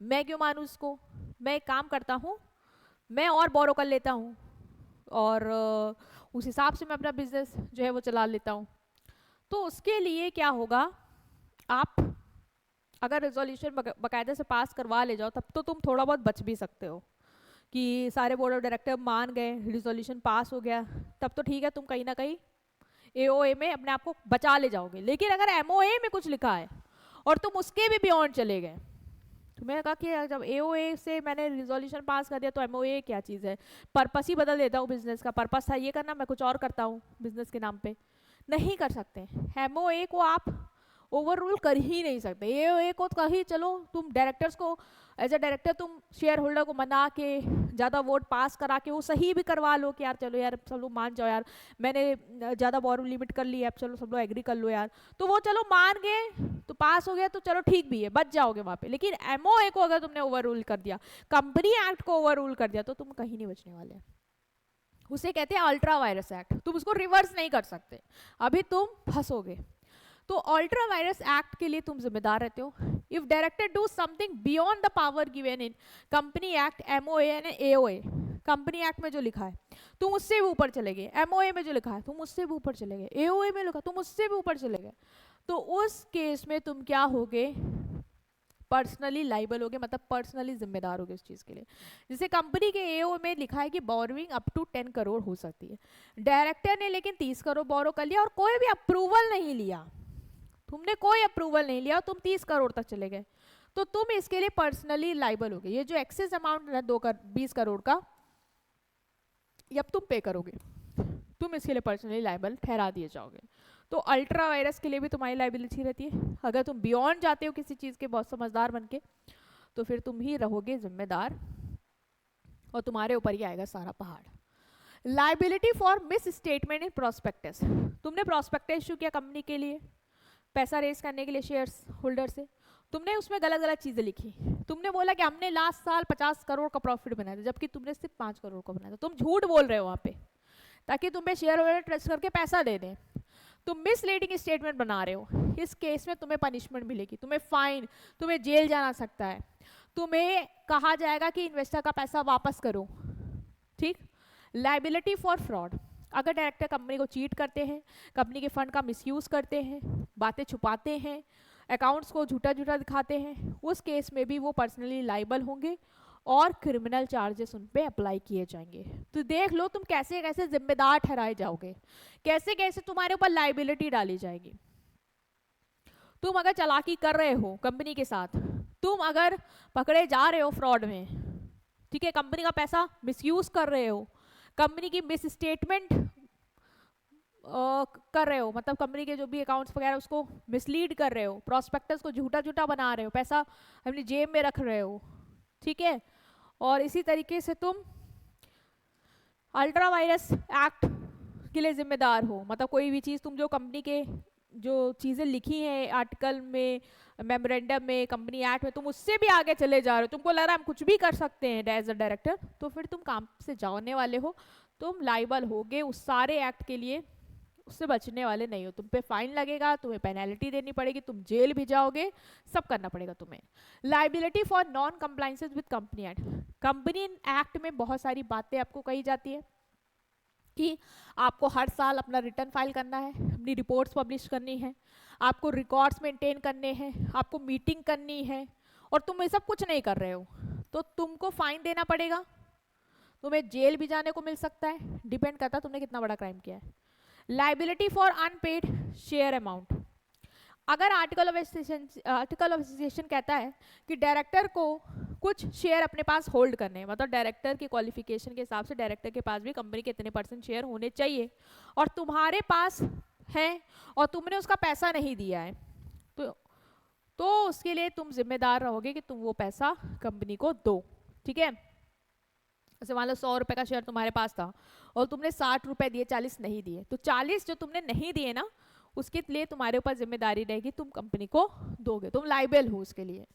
मैं क्यों मानूं इसको, मैं एक काम करता हूँ मैं और बोरो कर लेता हूँ और उस हिसाब से मैं अपना बिजनेस जो है वो चला लेता हूँ। तो उसके लिए क्या होगा, आप अगर रेजोल्यूशन बाकायदे से पास करवा ले जाओ तब तो तुम थोड़ा बहुत बच भी सकते हो कि सारे बोर्ड ऑफ डायरेक्टर मान गए, रेजोल्यूशन पास हो गया, तब तो ठीक है, तुम कहीं ना कहीं एओए में अपने आप को बचा ले जाओगे। लेकिन अगर एमओए में कुछ लिखा है और तुम उसके भी बियॉन्ड चले गए, तो मैंने कहा कि जब एओए से मैंने रिजोल्यूशन पास कर दिया तो एमओए क्या चीज़ है, पर्पस ही बदल देता हूँ, बिजनेस का पर्पस था ये करना, मैं कुछ और करता हूँ बिजनेस के नाम पे, नहीं कर सकते। एमओए को आप ओवर रूल कर ही नहीं सकते। एओए को कहीं चलो तुम डायरेक्टर्स को एज अ डायरेक्टर तुम शेयर होल्डर को मना के ज़्यादा वोट पास करा के वो सही भी करवा लो कि यार चलो यार सब लोग मान जाओ यार मैंने ज़्यादा बोरो लिमिट कर ली है, अब चलो सब लोग एग्री कर लो यार, तो वो चलो मान गए तो पास हो गया तो चलो ठीक भी है, बच जाओगे वहाँ पे। लेकिन एमओए को अगर तुमने ओवर रूल कर दिया, कंपनी एक्ट को ओवर रूल कर दिया, तो तुम कहीं नहीं बचने वाले। उसे कहते हैं अल्ट्रा वायरस एक्ट, तुम उसको रिवर्स नहीं कर सकते, अभी तुम फंसोगे। तो अल्ट्रा वायरस एक्ट के लिए तुम जिम्मेदार रहते हो। If director do something beyond the power given in company act, MOA and AOA, company act में जो लिखा है तुम उससे भी ऊपर चले गए, एमओए में जो लिखा है तुम उससे भी ऊपर चले गए, एओए में लिखा तुम उससे भी ऊपर चले गए, तो उस केस में तुम क्या होगे, पर्सनली लाइबल होगे, मतलब पर्सनली जिम्मेदार होगे उस चीज के लिए। जैसे कंपनी के एओ में लिखा है कि बोरोइंग अप टू 10 करोड़ हो सकती है, डायरेक्टर ने लेकिन 30 करोड़ बोरो कर लिया और कोई भी अप्रूवल नहीं लिया, तुमने कोई अप्रूवल नहीं लिया और तुम 30 करोड़ तक चले गए, तो तुम इसके लिए पर्सनली लाइबल होगे। ये जो एक्सेस अमाउंट है 20 करोड़ का, ये अब तुम पे करोगे, तुम इसके लिए पर्सनली लाइबल ठहरा दिए जाओगे। तो अल्ट्रा वायरस के लिए भी तुम्हारी लाइबिलिटी रहती है। अगर तुम बियॉन्ड जाते हो किसी चीज़ के बहुत समझदार बन के, तो फिर तुम ही रहोगे जिम्मेदार और तुम्हारे ऊपर ही आएगा सारा पहाड़। Liability for miss statement in prospectus, तुमने प्रोस्पेक्टस इशू किया कंपनी के लिए पैसा रेज करने के लिए शेयर्स होल्डर से, तुमने उसमें गलत गलत चीज़ें लिखी, तुमने बोला कि हमने लास्ट साल 50 करोड़ का प्रॉफिट बनाया था, जबकि तुमने सिर्फ 5 करोड़ का बनाया था, तुम झूठ बोल रहे हो वहाँ पे ताकि तुम पे शेयर होल्डर ट्रस्ट करके पैसा दे दें, तुम मिसलीडिंग स्टेटमेंट बना रहे हो। इस केस में तुम्हें पनिशमेंट मिलेगी, तुम्हें फाइन, तुम्हें जेल जाना सकता है, तुम्हें कहा जाएगा कि इन्वेस्टर का पैसा वापस करो, ठीक। लाइबिलिटी फॉर फ्रॉड, अगर डायरेक्टर कंपनी को चीट करते हैं, कंपनी के फंड का मिसयूज करते हैं, बातें छुपाते हैं, अकाउंट्स को झूठा झूठा दिखाते हैं, उस केस में भी वो पर्सनली लाइबल होंगे और क्रिमिनल चार्जेस उन पे अप्लाई किए जाएंगे। तो देख लो तुम कैसे कैसे जिम्मेदार ठहराए जाओगे, कैसे कैसे तुम्हारे ऊपर लाइबिलिटी डाली जाएगी। तुम अगर चालाकी कर रहे हो कंपनी के साथ, तुम अगर पकड़े जा रहे हो फ्रॉड में, ठीक है, कंपनी का पैसा मिसयूज कर रहे हो, कंपनी की मिस स्टेटमेंट कर रहे हो, मतलब कंपनी के जो भी अकाउंट्स वगैरह उसको मिसलीड कर रहे हो, प्रोस्पेक्टस को झूठा झूठा बना रहे हो, पैसा अपनी जेब में रख रहे हो, ठीक है, और इसी तरीके से तुम अल्ट्रा वायरस एक्ट के लिए जिम्मेदार हो, मतलब कोई भी चीज़ तुम जो कंपनी के जो चीज़ें लिखी हैं आर्टिकल में, मेमोरेंडम में, कंपनी एक्ट में, तुम उससे भी आगे चले जा रहे हो, तुमको लग रहा है हम कुछ भी कर सकते हैं एज अ डायरेक्टर, तो फिर तुम काम से जाने वाले हो, तुम लाइबल होगे उस सारे एक्ट के लिए, उससे बचने वाले नहीं हो, तुम पे फाइन लगेगा, तुम्हें पेनल्टी देनी पड़ेगी, तुम जेल भी जाओगे, सब करना पड़ेगा तुम्हें। Liability for non compliances with company act, company act में बहुत सारी बातें आपको कही जाती है कि आपको हर साल अपना रिटर्न फाइल करना है, अपनी रिपोर्ट्स पब्लिश करनी है, आपको रिकॉर्ड्स मेंटेन करने हैं, आपको मीटिंग करनी है, और तुम ये सब कुछ नहीं कर रहे हो तो तुमको फाइन देना पड़ेगा, तुम्हें जेल भी जाने को मिल सकता है, डिपेंड करता है तुमने कितना बड़ा क्राइम किया है। Liability for unpaid share amount, अगर आर्टिकल ऑफ एसोसिएशन कहता है कि डायरेक्टर को कुछ शेयर अपने पास होल्ड करने हैं, मतलब डायरेक्टर की क्वालिफिकेशन के हिसाब से डायरेक्टर के पास भी कंपनी के इतने % शेयर होने चाहिए, और तुम्हारे पास है और तुमने उसका पैसा नहीं दिया है, तो उसके लिए तुम जिम्मेदार रहोगे कि तुम वो पैसा कंपनी को दो। ठीक है, जैसे मान लो 100 रुपए का शेयर तुम्हारे पास था और तुमने 60 रुपए दिए, 40 नहीं दिए, तो 40 जो तुमने नहीं दिए ना, उसके लिए तुम्हारे ऊपर जिम्मेदारी रहेगी, तुम कंपनी को दोगे, तुम लाइबल हो उसके लिए।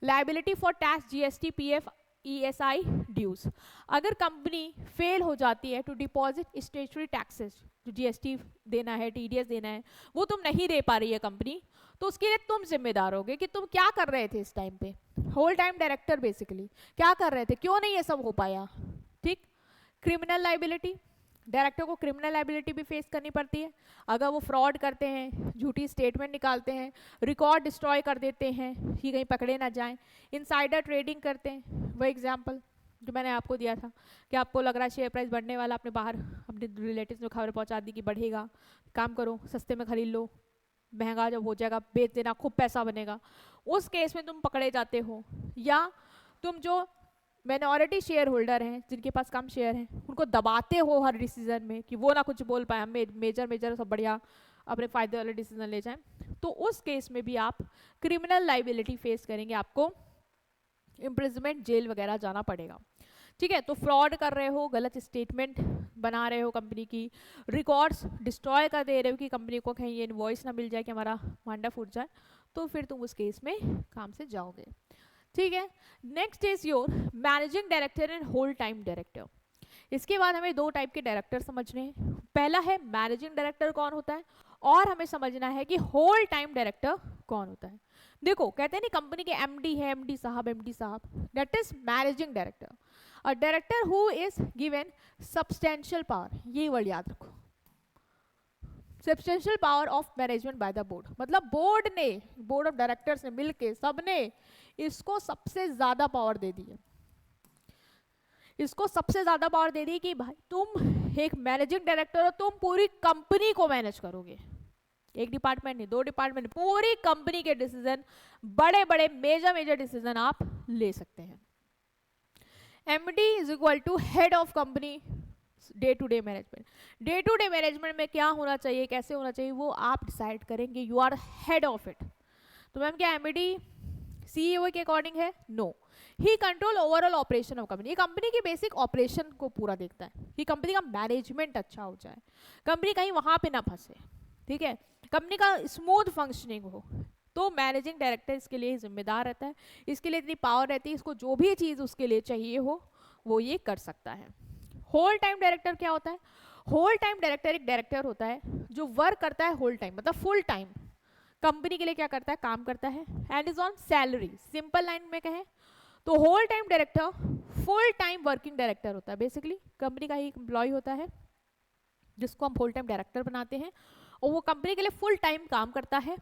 Liability for tax, GST, PF, ESI dues, अगर कंपनी फेल हो जाती है टू डिपॉजिट स्टेचुटरी टैक्सेस, जो जीएसटी देना है, टीडीएस देना है, वो तुम नहीं दे पा रही है कंपनी, तो उसके लिए तुम जिम्मेदार होगे कि तुम क्या कर रहे थे इस टाइम पे। होल टाइम डायरेक्टर बेसिकली क्या कर रहे थे, क्यों नहीं ये सब हो पाया। ठीक, क्रिमिनल लाइबिलिटी, डायरेक्टर को क्रिमिनल लाइबिलिटी भी फेस करनी पड़ती है, अगर वो फ्रॉड करते हैं, झूठी स्टेटमेंट निकालते हैं, रिकॉर्ड डिस्ट्रॉय कर देते हैं कि कहीं पकड़े ना जाएं, इनसाइडर ट्रेडिंग करते हैं। वो एग्जांपल जो मैंने आपको दिया था कि आपको लग रहा है शेयर प्राइस बढ़ने वाला, आपने बाहर अपने रिलेटिव्स में खबर पहुंचा दी कि बढ़ेगा, काम करो सस्ते में खरीद लो, महंगा जब हो जाएगा बेच देना, खूब पैसा बनेगा, उस केस में तुम पकड़े जाते हो। या तुम जो माइनॉरिटी शेयर होल्डर हैं, जिनके पास कम शेयर हैं, उनको दबाते हो हर डिसीजन में कि वो ना कुछ बोल पाए, हम मेजर सब बढ़िया अपने फायदे वाले डिसीजन ले जाएं, तो उस केस में भी आप क्रिमिनल लाइबिलिटी फेस करेंगे, आपको इम्प्रिजमेंट, जेल वगैरह जाना पड़ेगा। ठीक है, तो फ्रॉड कर रहे हो, गलत स्टेटमेंट बना रहे हो कंपनी की, रिकॉर्ड्स डिस्ट्रॉय कर दे रहे हो कि कंपनी को कहीं ये इनवॉइस ना मिल जाए कि हमारा भांडा फूट जाए, तो फिर तुम उस केस में काम से जाओगे। ठीक है, next is your managing director and whole time director. इसके बाद हमें दो टाइप के डायरेक्टर समझने हैं। पहला है मैनेजिंग डायरेक्टर कौन होता है, और हमें समझना है कि होल टाइम डायरेक्टर कौन होता है। देखो, कहते हैं नहीं कंपनी के एमडी है, एमडी साहब, that is managing director. A director who is given substantial power, ये वर्ड याद रखो, substantial power of management by the board, मतलब बोर्ड ने, बोर्ड ऑफ डायरेक्टर्स ने मिलके सबने इसको सबसे ज्यादा पावर दे दी है, इसको सबसे ज्यादा पावर दे दी कि भाई तुम एक मैनेजिंग डायरेक्टर हो, तुम पूरी कंपनी को मैनेज करोगे, एक डिपार्टमेंट नहीं, दो डिपार्टमेंट, पूरी कंपनी के डिसीजन, बड़े बड़े मेजर डिसीजन आप ले सकते हैं। MD is equal to head of company day to day management. Day to day management में क्या होना चाहिए, कैसे होना चाहिए, वो आप डिसाइड करेंगे, you are head of it. तो मैम क्या एमडी सीईओ के अकॉर्डिंग है? No, he control overall operation of company, company की बेसिक ऑपरेशन को पूरा देखता है कि कंपनी का मैनेजमेंट अच्छा हो जाए, कंपनी कहीं वहां पे ना फंसे, ठीक है, कंपनी का स्मूथ फंक्शनिंग हो, तो मैनेजिंग डायरेक्टर इसके लिए जिम्मेदार रहता है, इसके लिए इतनी पावर रहती है, इसको जो भी चीज़ उसके लिए चाहिए हो वो ये कर सकता है। होल टाइम डायरेक्टर क्या होता है? होल टाइम डायरेक्टर एक डायरेक्टर होता है जो वर्क करता है होल टाइम, मतलब फुल टाइम कंपनी के लिए क्या करता है, काम करता है, and is on salary. Simple line में कहें तो whole time director full time working director होता है, बेसिकली कंपनी का ही एक एम्प्लॉय होता है जिसको हम होल टाइम डायरेक्टर बनाते हैं, और वो कंपनी के लिए फुल टाइम काम करता है।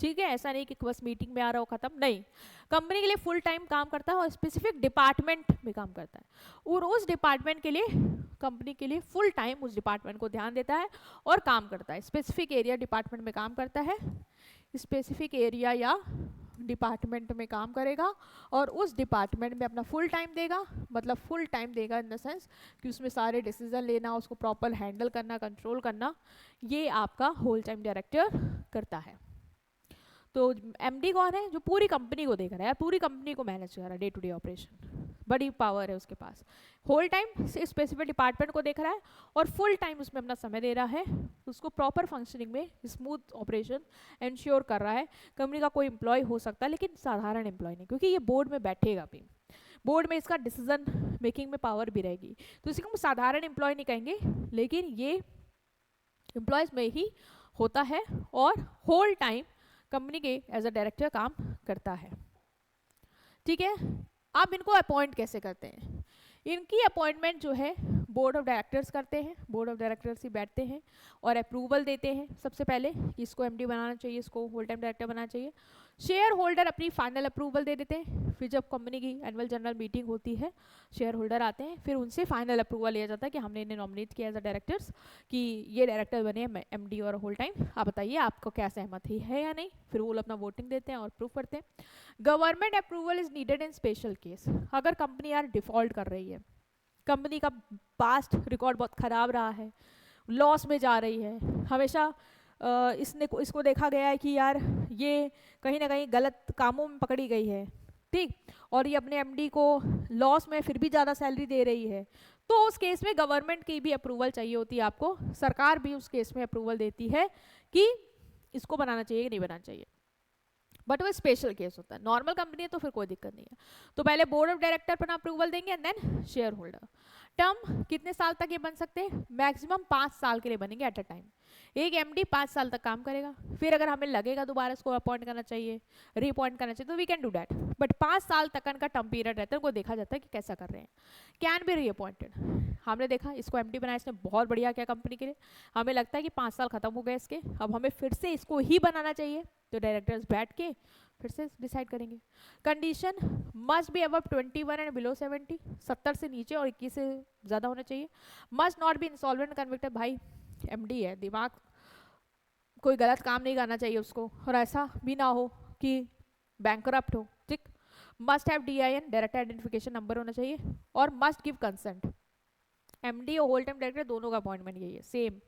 ठीक है, ऐसा नहीं कि बस मीटिंग में आ रहा हो खत्म, नहीं, कंपनी के लिए फुल टाइम काम करता है और स्पेसिफिक डिपार्टमेंट में काम करता है, और उस डिपार्टमेंट के लिए, कंपनी के लिए फुल टाइम उस डिपार्टमेंट को ध्यान देता है और काम करता है, स्पेसिफिक एरिया डिपार्टमेंट में काम करता है, स्पेसिफिक एरिया या डिपार्टमेंट में काम करेगा और उस डिपार्टमेंट में अपना फुल टाइम देगा, मतलब फुल टाइम देगा इन द सेंस कि उसमें सारे डिसीजन लेना, उसको प्रॉपर हैंडल करना, कंट्रोल करना, ये आपका होल टाइम डायरेक्टर करता है। तो एमडी कौन है? जो पूरी कंपनी को देख रहा है, पूरी कंपनी को मैनेज कर रहा है, डे टू डे ऑपरेशन, बड़ी पावर है उसके पास। होल टाइम स्पेसिफिक डिपार्टमेंट को देख रहा है और फुल टाइम उसमें अपना समय दे रहा है, उसको प्रॉपर फंक्शनिंग में स्मूथ ऑपरेशन इंश्योर कर रहा है। कंपनी का कोई एम्प्लॉय हो सकता है लेकिन साधारण एम्प्लॉय नहीं, क्योंकि ये बोर्ड में बैठेगा भी, बोर्ड में इसका डिसीजन मेकिंग में पावर भी रहेगी, तो इसी को हम साधारण एम्प्लॉय नहीं कहेंगे, लेकिन ये एम्प्लॉयज में ही होता है और होल टाइम कंपनी के एज अ डायरेक्टर काम करता है। ठीक है, अब इनको अपॉइंट कैसे करते हैं? इनकी अपॉइंटमेंट जो है बोर्ड ऑफ डायरेक्टर्स करते हैं, बोर्ड ऑफ डायरेक्टर्स ही बैठते हैं और अप्रूवल देते हैं सबसे पहले कि इसको एमडी बनाना चाहिए, इसको होल टाइम डायरेक्टर बनाना चाहिए। शेयर होल्डर अपनी फाइनल अप्रूवल दे देते हैं, फिर जब कंपनी की एनुअल जनरल मीटिंग होती है शेयर होल्डर आते हैं, फिर उनसे फाइनल अप्रूवल लिया जाता है कि हमने इन्हें नॉमिनेट किया एज अ डायरेक्टर्स कि ये डायरेक्टर बने एमडी और होल टाइम, आप बताइए आपको क्या सहमति है या नहीं। फिर वो अपना वोटिंग देते हैं और अप्रूव करते हैं। Government approval is needed in special case, अगर कंपनी यार डिफॉल्ट कर रही है, कंपनी का पास्ट रिकॉर्ड बहुत ख़राब रहा है, लॉस में जा रही है, हमेशा इसको देखा गया है कि यार ये कहीं ना कहीं गलत कामों में पकड़ी गई है, ठीक, और ये अपने एमडी को लॉस में फिर भी ज़्यादा सैलरी दे रही है, तो उस केस में गवर्नमेंट की भी अप्रूवल चाहिए होती है आपको, सरकार भी उस केस में अप्रूवल देती है कि इसको बनाना चाहिए कि नहीं बनाना चाहिए, बट वो स्पेशल केस होता है। नॉर्मल कंपनी है तो फिर कोई दिक्कत नहीं है। तो पहले बोर्ड ऑफ डायरेक्टर पर अप्रूवल देंगे and then share holder. Term कितने साल तक ये बन सकते हैं? मैक्सिमम 5 साल के लिए बनेंगे एट अ टाइम। एक एमडी 5 साल तक काम करेगा, फिर अगर हमें लगेगा दोबारा इसको अपॉइंट करना चाहिए, रीअपॉइंट करना चाहिए, तो we can do that, but 5 साल तक का टर्म पीरियड रहता है, उनको देखा जाता है कि कैसा कर रहे हैं। कैन बी रीअपॉइंटेड, हमने देखा इसको एमडी बनाया, इसने बहुत बढ़िया किया कंपनी के लिए, हमें लगता है कि 5 साल खत्म हो गए इसके, अब हमें फिर से इसको ही बनाना चाहिए, तो डायरेक्टर्स बैठ के फिर से डिसाइड करेंगे। Condition must be above 21 and below 70, 70 से नीचे और 21 से ज़्यादा होना चाहिए। Must not be insolvent convicted, भाई एमडी है, दिमाग कोई गलत काम नहीं करना चाहिए उसको, और ऐसा भी ना हो कि बैंकरप्ट हो, ठीक। Must have DIN, director identification number होना चाहिए, और मस्ट गिव कंसेंट। एमडी और होल टाइम डायरेक्टर दोनों का अपॉइंटमेंट यही है, सेम,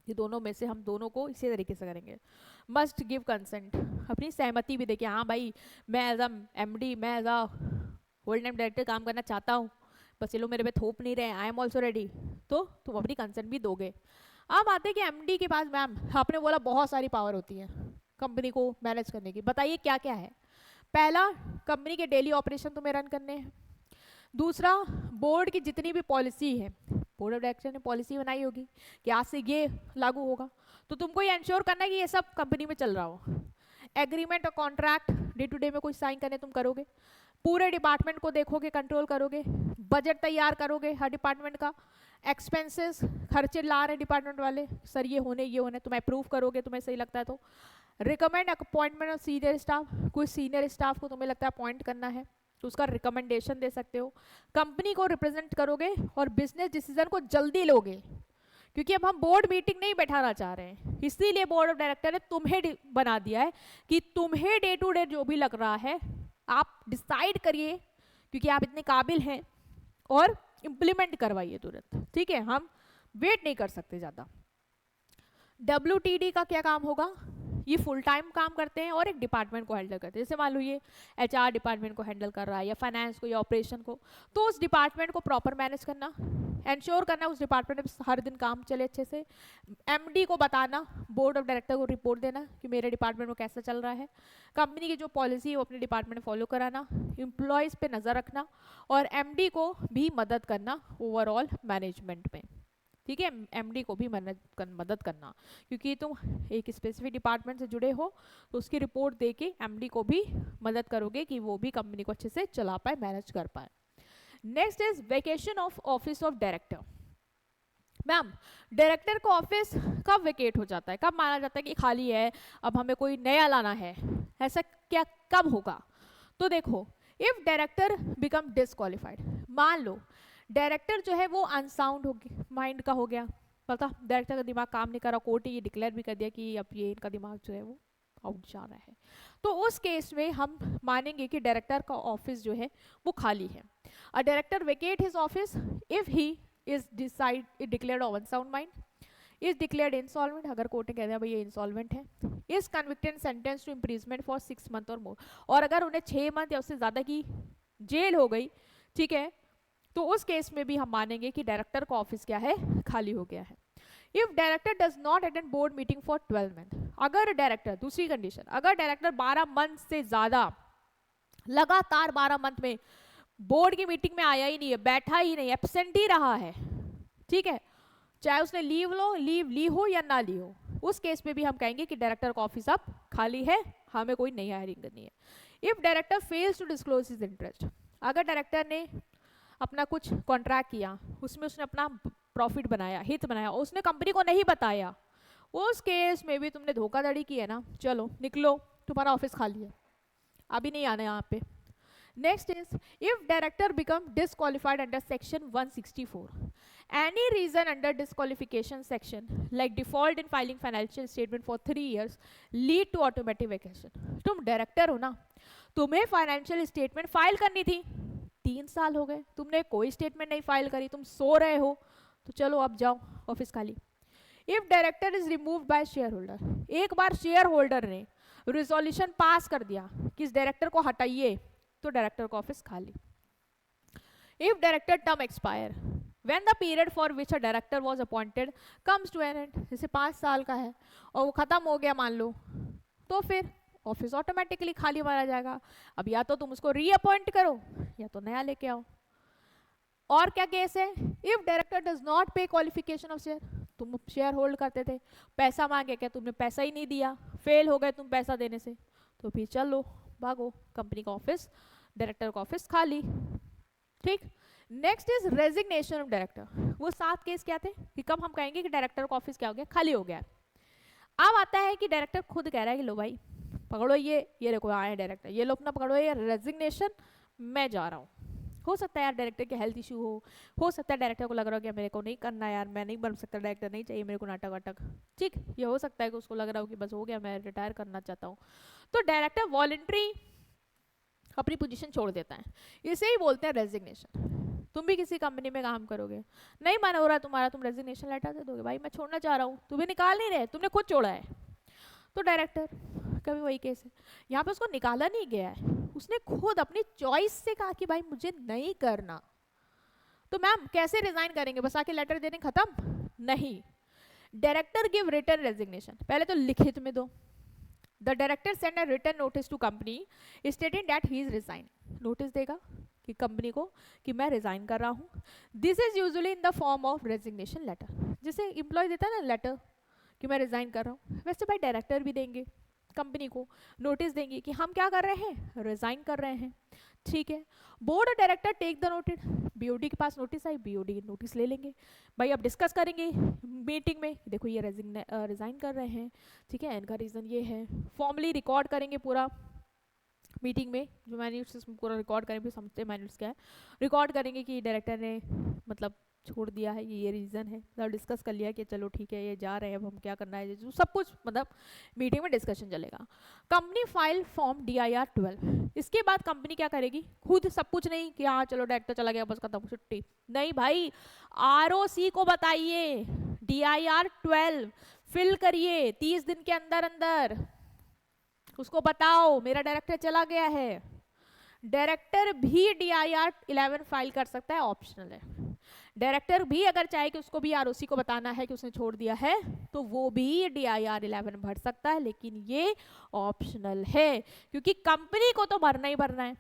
ये दोनों में से हम दोनों को इसी तरीके से करेंगे। मस्ट गिव कंसेंट, अपनी सहमति भी देखिए, हाँ भाई मैं एज अ एमडी, मैं as a whole time director काम करना चाहता हूँ, बस ये लोग मेरे पे थोप नहीं रहे, आई एम ऑल्सो रेडी, तो तुम अपनी कंसेंट भी दोगे। अब आते हैं कि एमडी के पास, मैम आपने बोला बहुत सारी पावर होती है कंपनी को मैनेज करने की, बताइए क्या क्या है। पहला, कंपनी के डेली ऑपरेशन तुम्हें रन करने हैं। दूसरा, बोर्ड की जितनी भी पॉलिसी है, बोर्ड ऑफ डायरेक्टर ने पॉलिसी बनाई होगी कि आज से ये लागू होगा, तो तुमको ये इंश्योर करना है कि ये सब कंपनी में चल रहा हो। एग्रीमेंट और कॉन्ट्रैक्ट डे टू डे में कुछ साइन करने तुम करोगे, पूरे डिपार्टमेंट को देखोगे, कंट्रोल करोगे, बजट तैयार करोगे हर डिपार्टमेंट का, एक्सपेंसेस खर्चे ला रहे डिपार्टमेंट वाले, सर ये होने तुम अप्रूव करोगे, तुम्हें सही लगता है तो। Recommend appointment of senior staff, कोई सीनियर स्टाफ को तुम्हें लगता है अपॉइंट करना है तो उसका रिकमेंडेशन दे सकते हो। कंपनी को रिप्रेजेंट करोगे और बिजनेस डिसीजन को जल्दी लोगे, क्योंकि अब हम बोर्ड मीटिंग नहीं बैठाना चाह रहे हैं, इसीलिए बोर्ड ऑफ डायरेक्टर ने तुम्हें बना दिया है कि तुम्हें डे टू डे जो भी लग रहा है आप डिसाइड करिए, क्योंकि आप इतने काबिल हैं, और इम्प्लीमेंट करवाइए तुरंत, ठीक है, हम वेट नहीं कर सकते ज़्यादा। WTD का क्या काम होगा? ये फुल टाइम काम करते हैं और एक डिपार्टमेंट को हैंडल करते हैं, जैसे मान लो ये HR डिपार्टमेंट को हैंडल कर रहा है, या फाइनेंस को, या ऑपरेशन को, तो उस डिपार्टमेंट को प्रॉपर मैनेज करना, इंश्योर करना उस डिपार्टमेंट में हर दिन काम चले अच्छे से, MD को बताना, बोर्ड ऑफ डायरेक्टर को रिपोर्ट देना कि मेरे डिपार्टमेंट में कैसा चल रहा है, कंपनी की जो पॉलिसी है वो अपने डिपार्टमेंट में फॉलो कराना, एम्प्लॉयज़ पे नज़र रखना, और MD को भी मदद करना ओवरऑल मैनेजमेंट में, ठीक है, MD को भी मदद करना, क्योंकि तुम एक स्पेसिफिक डिपार्टमेंट से जुड़े हो तो उसकी रिपोर्ट दे के MD को भी मदद करोगे कि वो भी कंपनी को अच्छे से चला पाए, मैनेज कर पाए। Next is vacation of office of director. Ma'am director का ऑफिस कब वेकेट हो जाता है, कब माना जाता है कि खाली है, अब हमें कोई नया लाना है, ऐसा क्या कब होगा? तो देखो, इफ डायरेक्टर बिकम डिसक्वालिफाइड, मान लो डायरेक्टर जो है वो अनसाउंड हो गया, माइंड का हो गया, पता डायरेक्टर का दिमाग काम नहीं कर रहा, कोर्ट ये डिक्लेयर भी कर दिया कि अब ये इनका दिमाग जो है वो आउट जा रहा है, तो उस केस में हम मानेंगे कि डायरेक्टर का ऑफिस जो है वो खाली है। A director vacate his office if he is declared of unsound mind, is declared insolvent, अगर कोर्ट ने कह दिया भाई ये इंसॉल्वेंट है, is convicted sentence to imprisonment for 6 month और मोर, और अगर उन्हें 6 मंथ या उससे ज़्यादा की जेल हो गई, ठीक है, तो उस केस में भी हम मानेंगे कि डायरेक्टर का ऑफिस क्या है, खाली हो गया है। If director does not attend board meeting for 12 month, अगर डायरेक्टर, दूसरी कंडीशन, अगर डायरेक्टर 12 मंथ से ज़्यादा लगातार 12 मंथ में बोर्ड की मीटिंग में आया ही नहीं है, बैठा ही नहीं, एब्सेंट ही रहा है, ठीक है, चाहे उसने लीव ली हो या ना ली हो, उस केस में भी हम कहेंगे कि डायरेक्टर का ऑफिस अब खाली है, हमें कोई नई हायरिंग करनी है। If director fails to disclose his interest, अगर डायरेक्टर ने अपना कुछ कॉन्ट्रैक्ट किया, उसमें उसने अपना प्रॉफिट बनाया, हित बनाया, उसने कंपनी को नहीं बताया, उस केस में भी तुमने धोखाधड़ी की है ना, चलो निकलो, तुम्हारा ऑफिस खाली है, अभी नहीं आना यहाँ पे। Next is, if director become disqualified under section 164, any reason under disqualification section like default in filing financial statement for 3 years lead to automatic vacation. तुम डायरेक्टर हो ना, तुम्हें फाइनेंशियल स्टेटमेंट फाइल करनी थी, 3 साल हो गए, तुमने कोई स्टेटमेंट नहीं फाइल करी, तुम सो रहे हो, तो चलो अब जाओ, ऑफिस खाली। If director is removed by share holder, एक बार शेयर होल्डर ने रिजोल्यूशन पास कर दिया कि इस डायरेक्टर को हटाइए, तो डायरेक्टर का ऑफिस खाली। If director term expire when the period for which a director was appointed comes to an end, जैसे 5 साल का है और वो खत्म हो गया मान लो, तो फिर ऑफिस ऑटोमेटिकली खाली मारा जाएगा। अब या तो तुम उसको रीअपॉइंट करो या तो नया लेके आओ। और क्या केस है, इफ डायरेक्टर डज नॉट पे क्वालिफिकेशन ऑफ शेयर, तुम शेयर होल्ड करते थे, पैसा मांगे, क्या तुमने पैसा ही नहीं दिया, फेल हो गए तुम पैसा देने से, तो फिर चलो भागो, कंपनी का ऑफिस, डायरेक्टर का ऑफिस खाली। ठीक। Next is resignation of director, वो 7 केस क्या थे कि कब हम कहेंगे कि डायरेक्टर का ऑफिस क्या हो गया, खाली हो गया। अब आता है कि डायरेक्टर खुद कह रहा है कि लो भाई पकड़ो ये देखो आए डायरेक्टर, ये लो अपना पकड़ो ये रेजिग्नेशन, मैं जा रहा हूँ। हो सकता है यार डायरेक्टर के हेल्थ इशू हो सकता है डायरेक्टर को लग रहा हो कि मेरे को नहीं करना यार, मैं नहीं बन सकता डायरेक्टर, नहीं चाहिए मेरे को नाटक वाटक, ठीक, ये हो सकता है कि उसको लग रहा हो कि बस हो गया, मैं रिटायर करना चाहता हूँ, तो डायरेक्टर वॉलंटरी अपनी पोजीशन छोड़ देता है, इसे ही बोलते हैं रेजिग्नेशन। तुम भी किसी कंपनी में काम करोगे, नहीं मन हो रहा तुम्हारा, तुम रेजिग्नेशन लेटर दे दोगे, भाई मैं छोड़ना चाह रहा हूँ, तुम्हें निकाल नहीं रहे, तुमने खुद छोड़ा है, तो डायरेक्टर कभी वही केस है, यहाँ पे उसको निकाला नहीं गया है, उसने खुद अपनी चॉइस से कहा कि भाई मुझे नहीं करना, तो मैम कैसे रिजाइन करेंगे, बस आके लेटर देने खत्म नहीं। डायरेक्टर गिव रिटर्न रेजिग्नेशन, पहले तो लिखित में दो, the director send a written notice to company stating that he is resign, notice देगा कि कंपनी को कि मैं रिजाइन कर रहा हूँ। This is usually in the form of resignation letter, जैसे इंप्लॉय देता है ना लेटर कि मैं रिजाइन कर रहा हूँ, वैसे भाई डायरेक्टर भी देंगे कंपनी को, नोटिस देंगे कि हम क्या कर रहे हैं, रिजाइन कर रहे हैं, ठीक है। बोर्ड और director take the notice, BOD के पास नोटिस आई, बीओडी नोटिस ले लेंगे, भाई अब डिस्कस करेंगे मीटिंग में, देखो ये रिजाइन कर रहे हैं, ठीक है, इनका रीजन ये है, फॉर्मली रिकॉर्ड करेंगे पूरा मीटिंग में, जो मैन्यूट्स पूरा रिकॉर्ड करेंगे, समझते हैं मैन्यूट्स क्या है, रिकॉर्ड करेंगे कि डायरेक्टर ने मतलब छोड़ दिया है, ये रीज़न है, मतलब डिस्कस कर लिया कि चलो ठीक है ये जा रहे हैं, अब हम क्या करना है, जो सब कुछ मतलब मीटिंग में डिस्कशन चलेगा। कंपनी फाइल फॉर्म DIR 12, इसके बाद कंपनी क्या करेगी, खुद सब कुछ नहीं कि हाँ चलो डायरेक्टर चला गया बस खत्म छुट्टी, नहीं भाई, ROC को बताइए, DIR 12 फिल करिए 30 दिन के अंदर अंदर, उसको बताओ मेरा डायरेक्टर चला गया है। डायरेक्टर भी DIR 11 फाइल कर सकता है, ऑप्शनल है, डायरेक्टर भी अगर चाहे कि उसको भी ROC को बताना है कि उसने छोड़ दिया है तो वो भी DIR 11 भर सकता है, लेकिन ये ऑप्शनल है क्योंकि कंपनी को तो भरना ही भरना है।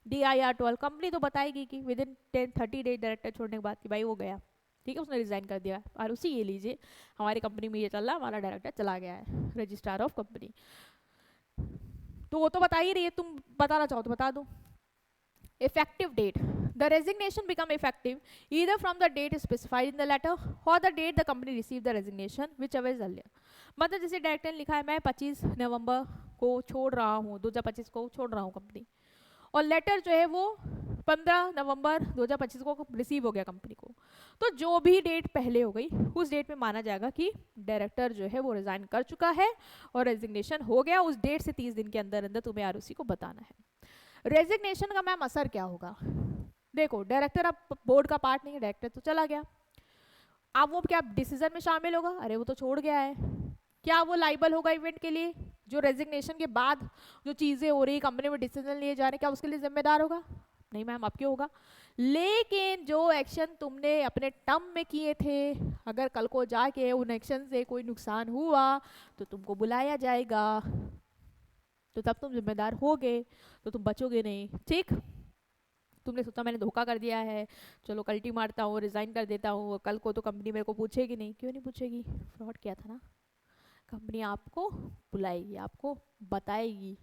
DIR 12 कंपनी तो बताएगी कि विद इन 10-30 डेज डायरेक्टर छोड़ने के बाद कि भाई वो गया, ठीक है, उसने रिजाइन कर दिया, ROC ये लीजिए हमारी कंपनी में ये चल रहा है, हमारा डायरेक्टर चला गया है, रजिस्ट्रार ऑफ कंपनी, तो वो तो बता ही रही है, तुम बताना चाहो तो बता दो। Effective date, the resignation become effective either from the date specified in the letter or the date the company received the resignation, whichever is earlier। मतलब जैसे डायरेक्टर ने लिखा है मैं 25 नवंबर को छोड़ रहा हूँ, 2025 को छोड़ रहा हूँ कंपनी, और लेटर जो है वो 15 नवंबर 2025 को रिसीव हो गया कंपनी को, तो जो भी डेट पहले हो गई उस डेट में माना जाएगा कि डायरेक्टर जो है वो रिजाइन कर चुका है और रेजिग्नेशन हो गया, उस डेट से 30 दिन के अंदर अंदर तुम्हें ROC को बताना है। रेजिग्नेशन का मैम असर क्या होगा, देखो डायरेक्टर अब बोर्ड का पार्ट नहीं है, डायरेक्टर तो चला गया, अब वो क्या डिसीजन में शामिल होगा, अरे वो तो छोड़ गया है, क्या वो लाइबल होगा इवेंट के लिए, जो रेजिग्नेशन के बाद जो चीजें हो रही कंपनी में डिसीजन लिए जा रहे, क्या उसके लिए जिम्मेदार होगा, नहीं मैम अब क्यों होगा, लेकिन जो एक्शन तुमने अपने टर्म में किए थे, अगर कल को जाके उन एक्शन से कोई नुकसान हुआ तो तुमको बुलाया जाएगा, तो तब तुम जिम्मेदार होगे, तो तुम बचोगे नहीं, ठीक। तुमने सोचा मैंने धोखा कर दिया है, चलो कल्टी मारता हूँ, रिजाइन कर देता हूँ, कल को तो कंपनी मेरे को पूछेगी नहीं, क्यों नहीं पूछेगी, फ्रॉड किया था ना, कंपनी आपको बुलाएगी, आपको बताएगी।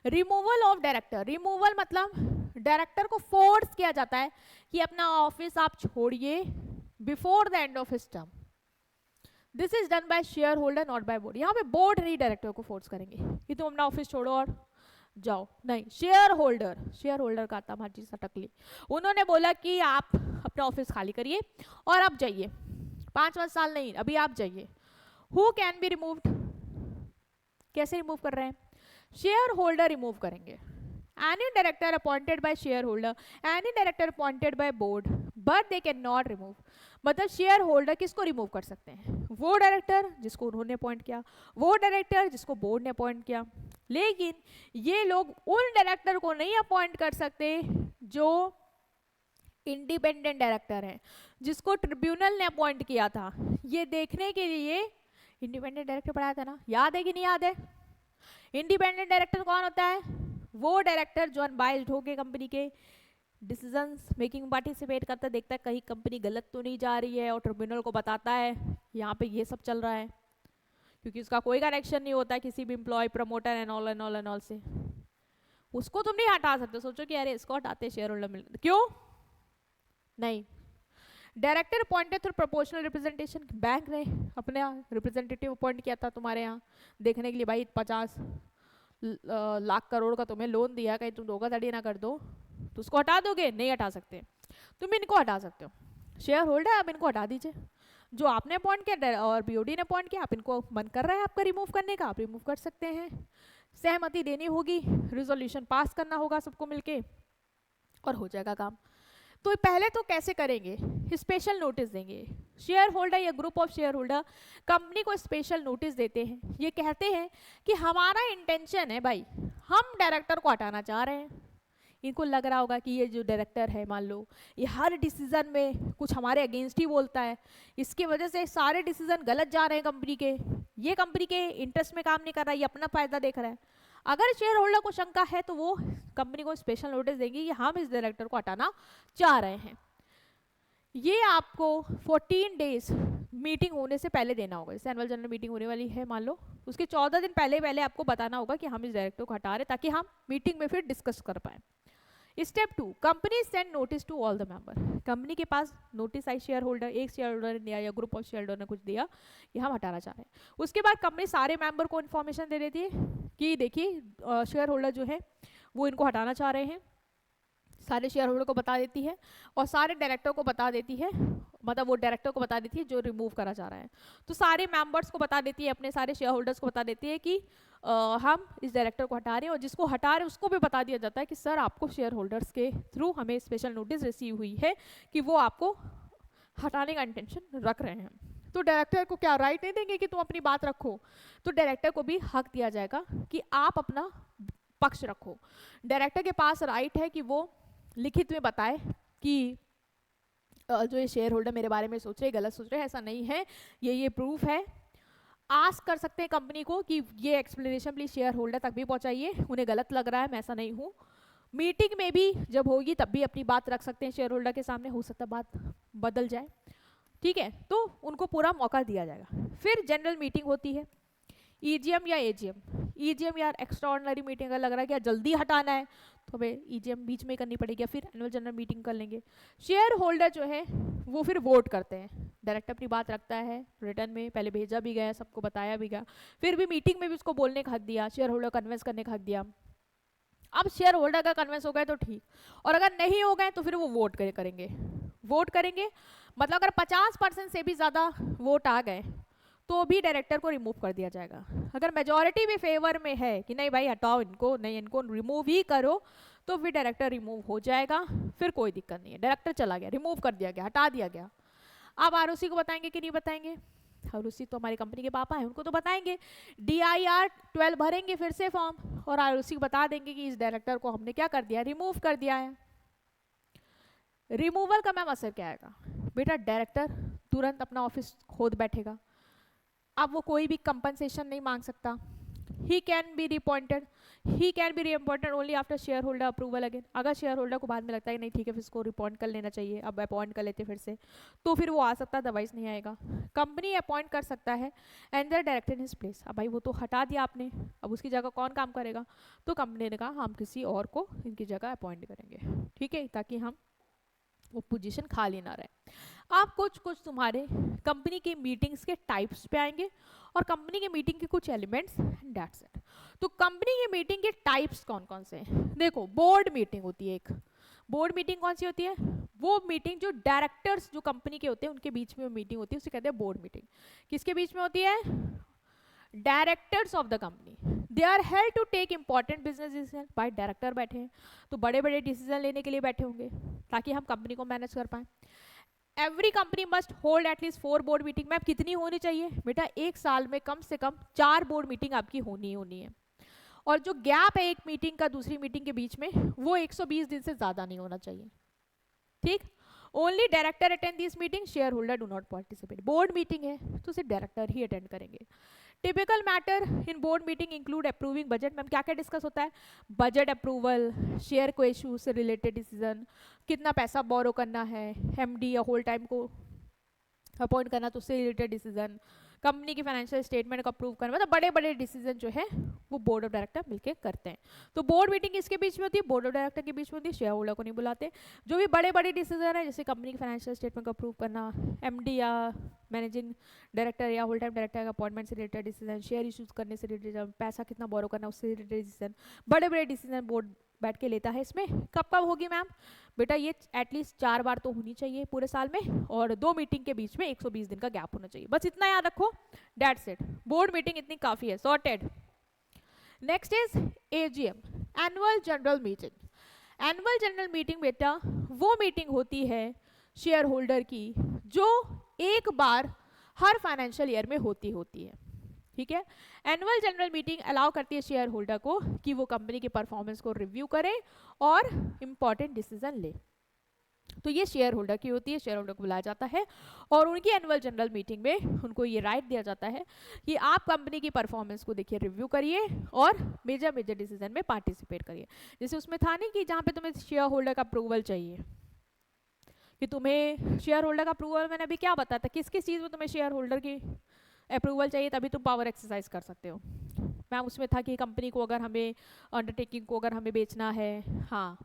रिमूवल ऑफ डायरेक्टर, रिमूवल मतलब डायरेक्टर को फोर्स किया जाता है कि अपना ऑफिस आप छोड़िए before the end of his term. This is done by share holder not by board. यहाँ पे बोर्ड नहीं डायरेक्टर को फोर्स करेंगे कि तुम अपना ऑफिस छोड़ो और जाओ, नहीं, शेयर होल्डर का आता मर्जी सटक ली। उन्होंने बोला कि आप अपना ऑफिस खाली करिए और आप जाइए, 5 साल नहीं, अभी आप जाइए। हु कैन बी रिमूव्ड, कैसे रिमूव कर रहे हैं? शेयर होल्डर रिमूव करेंगे। Any director appointed by share holder, any director appointed by board, but they can not remove. मतलब शेयर होल्डर किसको रिमूव कर सकते हैं? वो डायरेक्टर जिसको उन्होंने अपॉइंट किया, वो डायरेक्टर जिसको बोर्ड ने अपॉइंट किया। लेकिन ये लोग उन डायरेक्टर को नहीं अपॉइंट कर सकते जो इंडिपेंडेंट डायरेक्टर हैं, जिसको ट्रिब्यूनल ने अपॉइंट किया था। ये देखने के लिए इंडिपेंडेंट डायरेक्टर पढ़ाया था ना, याद है कि नहीं याद है? इंडिपेंडेंट डायरेक्टर कौन होता है? वो डायरेक्टर जो अनबाइज्ड होके कंपनी के डिसीजंस मेकिंग में पार्टिसिपेट करता है, देखता है कहीं कंपनी गलत तो नहीं जा रही है और ट्रिब्यूनल को बताता है यहाँ पे ये सब चल रहा है, क्योंकि उसका कोई कनेक्शन नहीं होता है किसी भी एम्प्लॉय, प्रमोटर एंड ऑल से। उसको तुम नहीं हटा सकते। सोचो कि अरे इसको हटाते शेयर होल्डर मिल, क्यों नहीं? Director appointed through proportional representation. Bank ने अपने रिप्रेजेंटेटिव अपॉइंट किया था तुम्हारे यहाँ देखने के लिए, भाई 50 लाख करोड़ का तुम्हें लोन दिया, कहीं तुम धोखाधड़ी ना कर दो, तो उसको हटा दोगे? नहीं हटा सकते। तुम इनको हटा सकते हो, शेयर होल्डर आप इनको हटा दीजिए। जो आपने अपॉइंट किया और बीओडी ने अपॉइंट किया, आप इनको मन कर रहा है आपका रिमूव करने का, आप रिमूव कर सकते हैं। सहमति देनी होगी, रिजोल्यूशन पास करना होगा सबको मिलके और हो जाएगा काम। तो पहले तो कैसे करेंगे? स्पेशल नोटिस देंगे। शेयर होल्डर या group of share holder company को स्पेशल नोटिस देते हैं। ये कहते हैं कि हमारा इंटेंशन है भाई, हम डायरेक्टर को हटाना चाह रहे हैं। इनको लग रहा होगा कि ये जो डायरेक्टर है, मान लो ये हर डिसीजन में कुछ हमारे अगेंस्ट ही बोलता है, इसकी वजह से सारे डिसीजन गलत जा रहे हैं कंपनी के, ये कंपनी के इंटरेस्ट में काम नहीं कर रहा है, ये अपना फायदा देख रहा है। अगर शेयर होल्डर को शंका है तो वो कंपनी को स्पेशल नोटिस देंगे कि हम इस डायरेक्टर को हटाना चाह रहे हैं। ये आपको 14 डेज मीटिंग होने से पहले देना होगा। जैसे एनुअल जनरल मीटिंग होने वाली है मान लो, उसके 14 दिन पहले आपको बताना होगा कि हम इस डायरेक्टर को हटा रहे, ताकि हम मीटिंग में फिर डिस्कस कर पाए। Step 2, company send notice to all the member. Company के पास नोटिस आई, शेयर होल्डर, एक शेयर होल्डर ने दिया या ग्रुप ऑफ शेयर होल्डर ने कुछ दिया कि हम हटाना चाह रहे हैं। उसके बाद कंपनी सारे मेंबर को इन्फॉर्मेशन दे देती है कि देखिए शेयर होल्डर जो है वो इनको हटाना चाह रहे हैं, सारे शेयर होल्डर को बता देती है और सारे डायरेक्टर को बता देती है, मतलब वो डायरेक्टर को बता देती है जो रिमूव करा जा रहा है, तो सारे मेंबर्स को बता देती है, अपने सारे शेयर होल्डर्स को बता देती है कि हम इस डायरेक्टर को हटा रहे हैं। और जिसको हटा रहे हैं उसको भी बता दिया जाता है कि सर आपको शेयर होल्डर्स के थ्रू हमें स्पेशल नोटिस रिसीव हुई है कि वो आपको हटाने का इंटेंशन रख रहे हैं। तो डायरेक्टर को क्या राइट नहीं देंगे कि तुम अपनी बात रखो, तो डायरेक्टर को भी हक दिया जाएगा कि आप अपना पक्ष रखो। डायरेक्टर के पास राइट है कि वो लिखित में बताए कि जो ये शेयर होल्डर मेरे बारे में सोच रहे, गलत सोच रहे हैं, ऐसा नहीं है, ये प्रूफ है। आस्क कर सकते हैं कंपनी को कि ये एक्सप्लेनेशन प्लीज शेयर होल्डर तक भी पहुंचाइए, उन्हें गलत लग रहा है, मैं ऐसा नहीं हूँ। मीटिंग में भी जब होगी तब भी अपनी बात रख सकते हैं शेयर होल्डर के सामने, हो सकता है बात बदल जाए, ठीक है, तो उनको पूरा मौका दिया जाएगा। फिर जनरल मीटिंग होती है, ईजीएम या एजीएम। ईजीएम या एक्स्ट्रा ऑर्डिनरी मीटिंग, अगर लग रहा है कि जल्दी हटाना है तो हमें ईजीएम बीच में करनी पड़ेगी, फिर एनुअल जनरल मीटिंग कर लेंगे। शेयर होल्डर जो है वो फिर वोट करते हैं, डायरेक्टर अपनी बात रखता है रिटर्न में, पहले भेजा भी गया, सबको बताया भी गया, फिर भी मीटिंग में भी उसको बोलने का हक दिया, शेयर होल्डर कन्विंस करने का हक दिया। अब शेयर होल्डर का कन्विंस हो गए तो ठीक, और अगर नहीं हो गए तो फिर वो वोट करेंगे। वोट करेंगे मतलब अगर 50% से भी ज़्यादा वोट आ गए तो भी डायरेक्टर को रिमूव कर दिया जाएगा। अगर मेजॉरिटी भी फेवर में है कि नहीं भाई हटाओ इनको, नहीं इनको रिमूव ही करो, तो फिर डायरेक्टर रिमूव हो जाएगा, फिर कोई दिक्कत नहीं है, डायरेक्टर चला गया, रिमूव कर दिया गया, हटा दिया गया। अब आरओसी को बताएंगे कि नहीं बताएंगे? आरओसी तो हमारी कंपनी के पापा हैं, उनको तो बताएंगे। DIR 12 भरेंगे फिर से फॉर्म और आरओसी को बता देंगे कि इस डायरेक्टर को हमने क्या कर दिया, रिमूव कर दिया है। रिमूवल का मैम असर क्या आएगा? बेटा डायरेक्टर तुरंत अपना ऑफिस खोद बैठेगा, अब वो कोई भी कंपनसेशन नहीं मांग सकता, he can be reappointed, he can be reappointed only after share holder approval again. अगर शेयर होल्डर को बाद में लगता है नहीं ठीक है फिर इसको रिअपॉइंट कर लेना चाहिए, अब अपॉइंट कर लेते फिर से, तो फिर वो आ सकता है, अदरवाइज नहीं आएगा। कंपनी अपॉइंट कर सकता है and the director in his place. अब भाई वो तो हटा दिया आपने, अब उसकी जगह कौन काम करेगा, तो कंपनी ने कहा हम किसी और को इनकी जगह अपॉइंट करेंगे, ठीक है, ताकि हम वो पोजीशन खाली ना रहे। आप कुछ कुछ तुम्हारे कंपनी की मीटिंग्स के टाइप्स पे आएंगे और कंपनी की मीटिंग के कुछ एलिमेंट्स, दैट्स इट। तो कंपनी की मीटिंग के टाइप्स कौन कौन से हैं? देखो, बोर्ड मीटिंग होती है एक। बोर्ड मीटिंग कौन सी होती है? वो मीटिंग जो डायरेक्टर्स जो कंपनी के होते हैं उनके बीच में मीटिंग होती है, उसे कहते हैं बोर्ड मीटिंग। किसके बीच में होती है? Directors of the company. They are held to take important business decision. भाई डायरेक्टर बैठे हैं तो बड़े बड़े डिसीजन लेने के लिए बैठे होंगे ताकि हम कंपनी को मैनेज कर पाए। Every company must hold at least 4 board meeting. Ma'am कितनी होनी चाहिए? बेटा एक साल में कम से कम 4 बोर्ड मीटिंग आपकी होनी होनी है। और जो गैप है एक मीटिंग का दूसरी मीटिंग के बीच में वो 120 दिन से ज्यादा नहीं होना चाहिए, ठीक। Only director attend this meeting, share holder do not participate. Board meeting है तो सिर्फ डायरेक्टर ही अटेंड करेंगे। Typical matter in board meeting include approving budget. Ma'am क्या क्या डिस्कस होता है? बजट अप्रूवल, शेयर को इशू से रिलेटेड डिसीजन, कितना पैसा बोरो करना है, एमडी या होल टाइम को अपॉइंट करना तो उससे रिलेटेड डिसीजन, कंपनी की फाइनेंशियल स्टेटमेंट को अप्रूव करना, मतलब बड़े बड़े डिसीजन जो है वो बोर्ड ऑफ डायरेक्टर मिलकर करते हैं। तो बोर्ड मीटिंग इसके बीच में होती है, बोर्ड ऑफ डायरेक्टर के बीच में होती है, शेयर होल्डर को नहीं बुलाते। जो भी बड़े बड़े डिसीजन है जैसे कंपनी की फाइनेंशियल स्टेटमेंट को अप्रूव करना, एमडी या मैनेजिंग डायरेक्टर या होल टाइम डायरेक्टर का अपॉइंटमेंट से रिलेटेड डिसीजन, शेयर इशूज करने से रिलेटेड, पैसा कितना बोरो करना उससे रिलेटेड डिसीजन, बड़े बड़े डिसीजन बोर्ड बैठ के लेता है। इसमें कब कब होगी मैम? बेटा ये एटलीस्ट 4 बार तो होनी चाहिए पूरे साल में, और 2 मीटिंग के बीच में 120 दिन का गैप होना चाहिए। बस इतना याद रखो, दैट्स इट। बोर्ड मीटिंग इतनी काफी है, sorted. Next is AGM, annual general meeting. Annual general meeting बेटा वो मीटिंग होती है शेयर होल्डर की जो एक बार हर फाइनेंशियल ईयर में होती है, ठीक है। एनुअल जनरल मीटिंग अलाउ करती है शेयर होल्डर को कि वो कंपनी की परफॉर्मेंस को रिव्यू करे और इंपॉर्टेंट डिसीजन ले। तो ये शेयर होल्डर की होती है, शेयर होल्डर को बुलाया जाता है और उनकी एनुअल जनरल मीटिंग में उनको ये राइट दिया जाता है कि आप कंपनी की परफॉर्मेंस को देखिए, रिव्यू करिए और मेजर मेजर डिसीजन में पार्टिसिपेट करिए। जैसे उसमें था नहीं कि जहाँ पे तुम्हें शेयर होल्डर का अप्रूवल चाहिए, कि तुम्हें शेयर होल्डर का अप्रूवल, मैंने अभी क्या बताया था, किस किस चीज़ में तुम्हें शेयर होल्डर की अप्रूवल चाहिए तभी तुम पावर एक्सरसाइज कर सकते हो। मैम उसमें था कि कंपनी को अगर हमें अंडरटेकिंग को अगर हमें बेचना है, हाँ,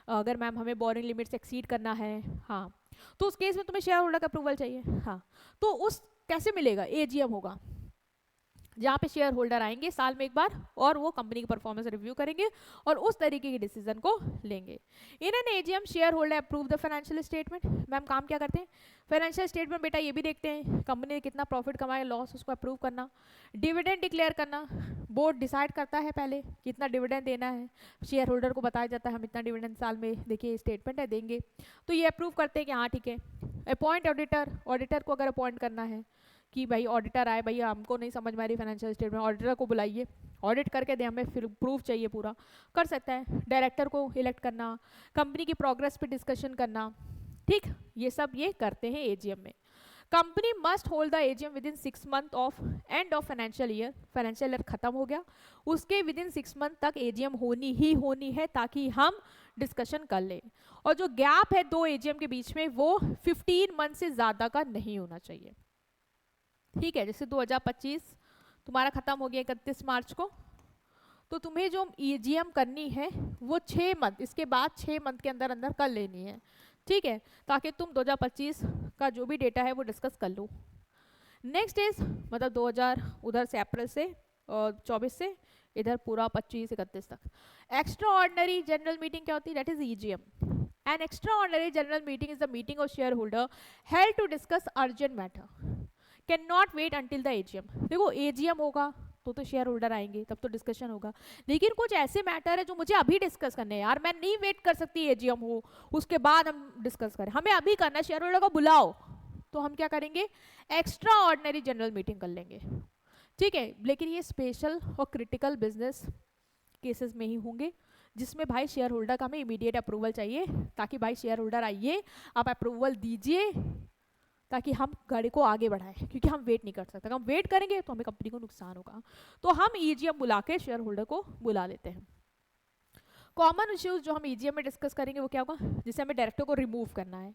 अगर मैम हमें बोरिंग लिमिट्स एक्सीड करना है, हाँ, तो उस केस में तुम्हें शेयर होल्डर का अप्रूवल चाहिए, हाँ। तो उस कैसे मिलेगा? एजीएम होगा जहाँ पे शेयर होल्डर आएंगे साल में एक बार और वो कंपनी की परफॉर्मेंस रिव्यू करेंगे और उस तरीके के डिसीजन को लेंगे। In an AGM share holder approve the financial statement. Ma'am काम क्या करते हैं? फाइनेंशियल स्टेटमेंट बेटा ये भी देखते हैं कंपनी ने कितना प्रॉफिट कमाया, लॉस, उसको अप्रूव करना। डिविडेंड डिक्लेयर करना, बोर्ड डिसाइड करता है पहले कितना डिविडेंड देना है, शेयर होल्डर को बताया जाता है हम इतना डिविडेंड साल में देखिए स्टेटमेंट है देंगे, तो ये अप्रूव करते हैं कि हाँ ठीक है। अपॉइंट ऑडिटर, ऑडिटर को अगर अपॉइंट करना है कि भाई ऑडिटर आए, भैया हमको नहीं समझ में आ रही फाइनेंशियल स्टेटमेंट, ऑडिटर को बुलाइए, ऑडिट करके दे, हमें फिर प्रूफ चाहिए पूरा, कर सकता है। डायरेक्टर को इलेक्ट करना, कंपनी की प्रोग्रेस पे डिस्कशन करना, ठीक, ये सब ये करते हैं एजीएम में। Company must hold the AGM with in 6 month of end of financial year खत्म हो गया उसके विद इन 6 मंथ तक एजीएम होनी ही होनी है ताकि हम डिस्कशन कर लें। और जो गैप है 2 एजीएम के बीच में वो 15 मंथ से ज्यादा का नहीं होना चाहिए, ठीक है। जैसे 2025 तुम्हारा खत्म हो गया 31 मार्च को, तो तुम्हें जो एजीएम करनी है वो 6 मंथ, इसके बाद 6 मंथ के अंदर अंदर कर लेनी है, ठीक है, ताकि तुम 2025 का जो भी डेटा है वो डिस्कस कर लो। नेक्स्ट इज मतलब 2000 उधर से अप्रैल से और 24 से इधर पूरा 25-31 तक। एक्स्ट्रा ऑर्डिनरी जनरल मीटिंग क्या होती है? That is EGM. An extra ordinary general meeting is the meeting of share holder held to discuss urgent matter, can not wait until the AGM. देखो एजीएम होगा तो शेयर होल्डर आएंगे तब तो discussion होगा, लेकिन कुछ ऐसे मैटर है जो मुझे अभी डिस्कस करने हैं यार, मैं नहीं वेट कर सकती एजीएम हो उसके बाद हम डिस्कस करें, हमें अभी करना है, शेयर होल्डर को बुलाओ, तो हम क्या करेंगे? एक्स्ट्रा ऑर्डिनरी जनरल मीटिंग कर लेंगे, ठीक है। लेकिन ये स्पेशल और क्रिटिकल बिजनेस केसेस में ही होंगे जिसमें भाई शेयर होल्डर का हमें इमीडिएट अप्रूवल चाहिए, ताकि भाई शेयर होल्डर आइए, आप अप्रूवल दीजिए, ताकि हम गाड़ी को आगे बढ़ाएं, क्योंकि हम वेट नहीं कर सकते। अगर हम वेट करेंगे तो हमें कंपनी को नुकसान होगा। तो हम ईजीएम बुला के शेयर होल्डर को बुला लेते हैं। कॉमन इश्यूज जो हम ईजीएम में डिस्कस करेंगे वो क्या होगा, जिसे हमें डायरेक्टर को रिमूव करना है,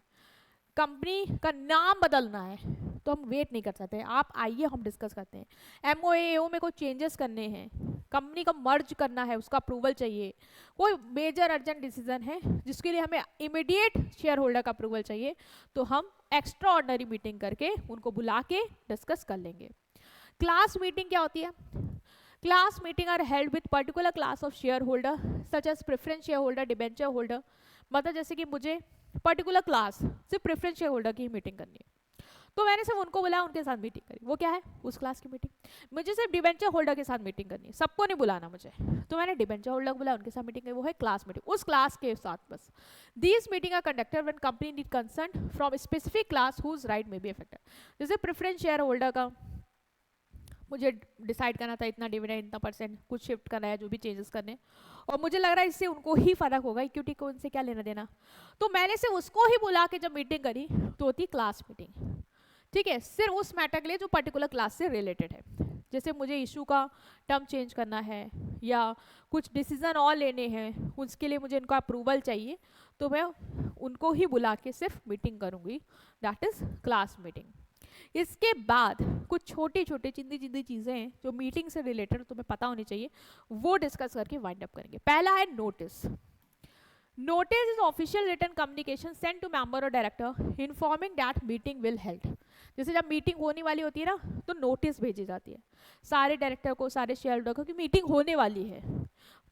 कंपनी का नाम बदलना है, तो हम वेट नहीं कर सकते, आप आइए हम डिस्कस करते हैं। एमओएओ में कोई चेंजेस करने हैं, कंपनी का मर्ज करना है, उसका अप्रूवल चाहिए, कोई मेजर अर्जेंट डिसीजन है जिसके लिए हमें इमीडिएट शेयर होल्डर का अप्रूवल चाहिए, तो हम एक्स्ट्रा ऑर्डनरी मीटिंग करके उनको बुला के डिस्कस कर लेंगे। क्लास मीटिंग क्या होती है? Class meeting are held with particular class of share holder such as preference share holder, debenture holder. मतलब जैसे कि मुझे पर्टिकुलर क्लास सिर्फ प्रेफरेंस शेयर होल्डर की मीटिंग करनी है, तो मैंने सिर्फ उनको बुलाया, उनके साथ मीटिंग करी। वो क्या है? उस क्लास की मीटिंग। मुझे सिर्फ डिबेंचर होल्डर के साथ मीटिंग करनी है, सबको नहीं बुलाना मुझे, तो मैंने डिबेंचर होल्डर को बुलाया, उनके साथ मीटिंग करी। वो है क्लास मीटिंग, उस क्लास के साथ बस। These meeting are conducted when company need concern from specific class whose right may be affected. जैसे प्रेफरेंस शेयर होल्डर का मुझे डिसाइड करना था इतना डिविडेंड, इतना परसेंट, कुछ शिफ्ट करना है, जो भी चेंजेस करने, और मुझे लग रहा है इससे उनको ही फर्क होगा, इक्विटी को उनसे क्या लेना देना, तो मैंने सिर्फ उसको ही बुला के जब मीटिंग करी तो होती क्लास मीटिंग। ठीक है, सिर्फ उस मैटर के लिए जो पर्टिकुलर क्लास से रिलेटेड है। जैसे मुझे इशू का टर्म चेंज करना है या कुछ डिसीजन और लेने हैं, उसके लिए मुझे इनका अप्रूवल चाहिए, तो मैं उनको ही बुला के सिर्फ मीटिंग करूंगी, दैट इज क्लास मीटिंग। इसके बाद कुछ छोटी छोटी चिंदी चिंदी चीज़ें हैं जो मीटिंग से रिलेटेड तुम्हें पता होनी चाहिए, वो डिस्कस करके वाइंड अप करेंगे। पहला है notice. Notice is official written communication send to member और director informing that meeting will held. जैसे जब मीटिंग होने वाली होती है ना, तो नोटिस भेजी जाती है सारे डायरेक्टर को, सारे शेयर होल्डर को कि मीटिंग होने वाली है।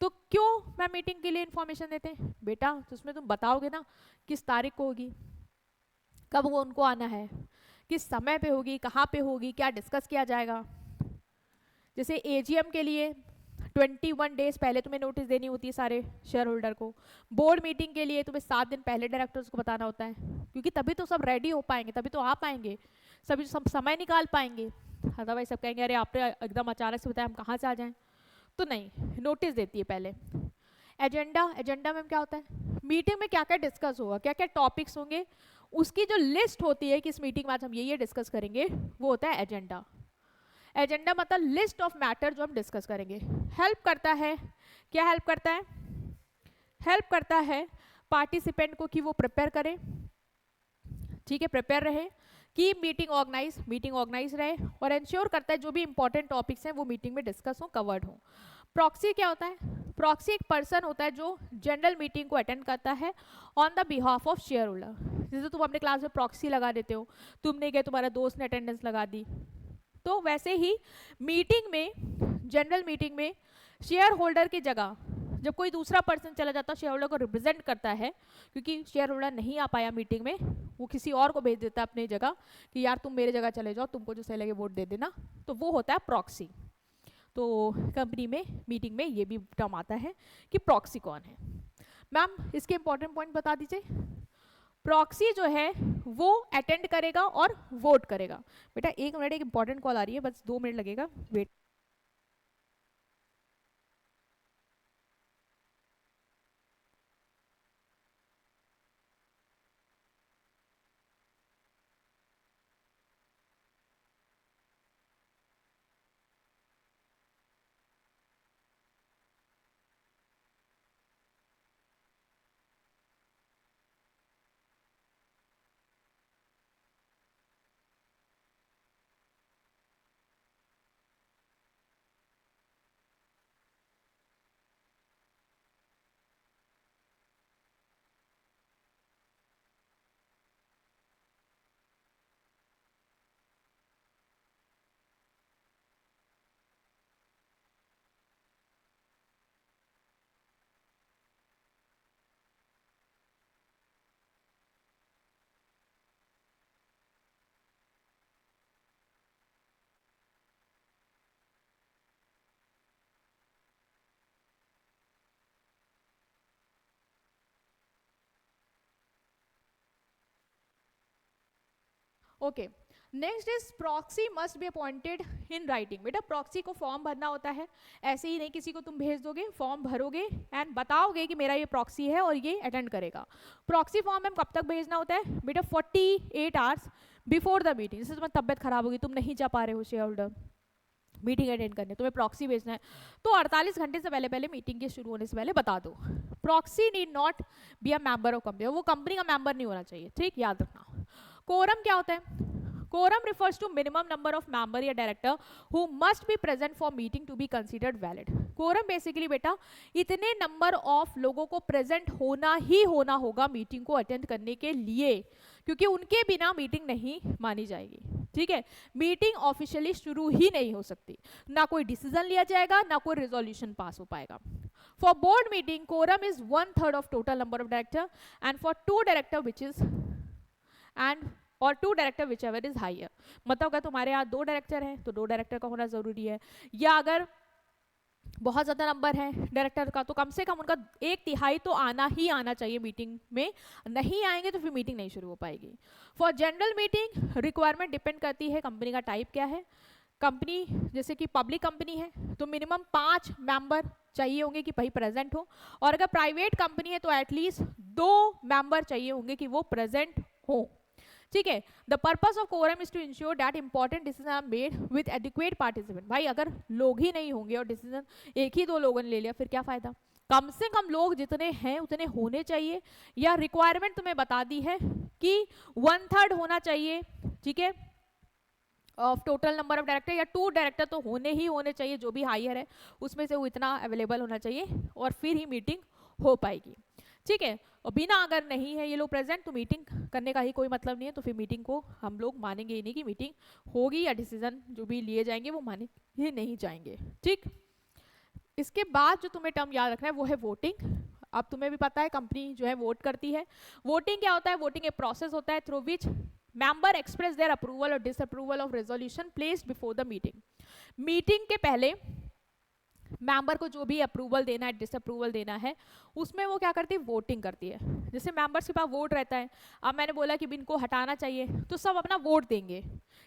तो क्यों मैं मीटिंग के लिए इन्फॉर्मेशन देते हैं बेटा? तो उसमें तुम बताओगे ना किस तारीख को होगी, कब वो उनको आना है, किस समय पे होगी, कहाँ पे होगी, क्या डिस्कस किया जाएगा। जैसे एजीएम के लिए 21 डेज पहले तुम्हें नोटिस देनी होती है सारे शेयर होल्डर को। बोर्ड मीटिंग के लिए तुम्हें 7 दिन पहले डायरेक्टर्स को बताना होता है, क्योंकि तभी तो सब रेडी हो पाएंगे, तभी तो आ पाएंगे, सभी सब समय निकाल पाएंगे। अदरवाइज सब कहेंगे अरे आपने एकदम अचानक से बताया, हम कहाँ से आ जाएं। तो नहीं, नोटिस देती है पहले। एजेंडा, एजेंडा में क्या होता है? मीटिंग में क्या क्या डिस्कस होगा, क्या क्या टॉपिक्स होंगे, उसकी जो लिस्ट होती है कि इस मीटिंग में आज हम ये डिस्कस करेंगे, वो होता है एजेंडा। एजेंडा मतलब लिस्ट ऑफ मैटर जो हम डिस्कस करेंगे। हेल्प करता है, क्या हेल्प करता है? हेल्प करता है पार्टिसिपेंट को कि वो प्रिपेयर करे, ठीक है, प्रिपेयर रहे, कि मीटिंग ऑर्गेनाइज रहे, और इंश्योर करता है जो भी इंपॉर्टेंट टॉपिक्स हैं वो मीटिंग में डिस्कस हो, कवर्ड हो। प्रॉक्सी क्या होता है? प्रॉक्सी एक पर्सन होता है जो जनरल मीटिंग को अटेंड करता है on the behalf of share holder. जैसे तुम अपने क्लास में प्रॉक्सी लगा देते हो, तुम नहीं गए, तुम्हारा दोस्त ने अटेंडेंस लगा दी, तो वैसे ही मीटिंग में, जनरल मीटिंग में शेयर होल्डर की जगह जब कोई दूसरा पर्सन चला जाता है, शेयर होल्डर को रिप्रेजेंट करता है, क्योंकि शेयर होल्डर नहीं आ पाया मीटिंग में, वो किसी और को भेज देता है अपनी जगह कि यार तुम मेरे जगह चले जाओ, तुमको जो सही लगे वोट दे देना, तो वो होता है प्रॉक्सी। तो कंपनी में मीटिंग में ये भी टर्म आता है कि प्रॉक्सी कौन है। मैम इसके इंपॉर्टेंट पॉइंट बता दीजिए। प्रॉक्सी जो है वो अटेंड करेगा और वोट करेगा। बेटा एक मिनट, एक इंपॉर्टेंट कॉल आ रही है, बस 2 मिनट लगेगा, wait. Okay, next is proxy must be appointed in writing. बेटा प्रॉक्सी को फॉर्म भरना होता है, ऐसे ही नहीं किसी को तुम भेज दोगे, फॉर्म भरोगे एंड बताओगे कि मेरा ये प्रॉक्सी है और ये अटेंड करेगा। प्रॉक्सी फॉर्म हम कब तक भेजना होता है बेटा 48 आवर्स बिफोर द मीटिंग। जैसे तुम्हारी तबियत खराब होगी, तुम नहीं जा पा रहे हो शेयर होल्डर मीटिंग अटेंड करने, तुम्हें प्रॉक्सी भेजना है, तो 48 घंटे से पहले पहले मीटिंग के शुरू होने से पहले बता दो। Proxy need not be a member of company, वो कंपनी का मेंबर नहीं होना चाहिए, ठीक, याद रखना। कोरम क्या होता है? Quorum refers to minimum number of member या director who must be present for meeting to be considered valid. Quorum basically बेटा इतने नंबर ऑफ लोगों को प्रेजेंट होना ही होना होगा मीटिंग को अटेंड करने के लिए, क्योंकि उनके बिना मीटिंग नहीं मानी जाएगी, ठीक है। मीटिंग ऑफिशियली शुरू ही नहीं हो सकती, ना कोई डिसीजन लिया जाएगा, ना कोई रिजोल्यूशन पास हो पाएगा। For board meeting quorum is 1/3 of total number of director and for 2 director which is and और 2 director whichever is higher. मतलब अगर तुम्हारे यहाँ 2 डायरेक्टर हैं तो 2 डायरेक्टर का होना जरूरी है, या अगर बहुत ज्यादा नंबर है डायरेक्टर का तो कम से कम उनका 1/3 तो आना ही आना चाहिए मीटिंग में, नहीं आएंगे तो फिर मीटिंग नहीं शुरू हो पाएगी। For general meeting requirement depend करती है कंपनी का टाइप क्या है। कंपनी जैसे कि पब्लिक कंपनी है तो मिनिमम 5 मेंबर चाहिए होंगे कि भाई प्रेजेंट हो, और अगर प्राइवेट कंपनी है तो एटलीस्ट 2 मेंबर चाहिए होंगे कि वो प्रेजेंट हो, ठीक है। The purpose of quorum is to ensure that important decision are made with adequate participant. भाई अगर लोग ही नहीं होंगे और डिसीजन एक ही 2 लोगों ने ले लिया फिर क्या फायदा। कम से कम लोग जितने हैं उतने होने चाहिए, या रिक्वायरमेंट तुम्हें बता दी है कि 1/3 होना चाहिए, ठीक है, of total number of director, या 2 डायरेक्टर तो होने ही होने चाहिए, जो भी हायर है उसमें से वो इतना अवेलेबल होना चाहिए और फिर ही मीटिंग हो पाएगी, ठीक है। और बिना अगर नहीं है ये लोग प्रेजेंट तो मीटिंग करने का ही कोई मतलब नहीं है, तो फिर मीटिंग को हम लोग मानेंगे ही नहीं कि मीटिंग होगी, या डिसीजन जो भी लिए जाएंगे वो माने ही नहीं जाएंगे, ठीक। इसके बाद जो तुम्हें टर्म याद रखना है वो है वोटिंग। अब तुम्हें भी पता है कंपनी जो है वोट करती है। वोटिंग क्या होता है? वोटिंग एक प्रोसेस होता है through which member express their approval और disapproval of resolution placed before the meeting. Meeting के पहले मेंबर को जो भी अप्रूवल देना है डिसअप्रूवल देना है उसमें वो क्या करती है? वोटिंग करती है। जैसे मेंबर्स के पास वोट रहता है, अब मैंने बोला कि इनको हटाना चाहिए तो सब अपना वोट देंगे,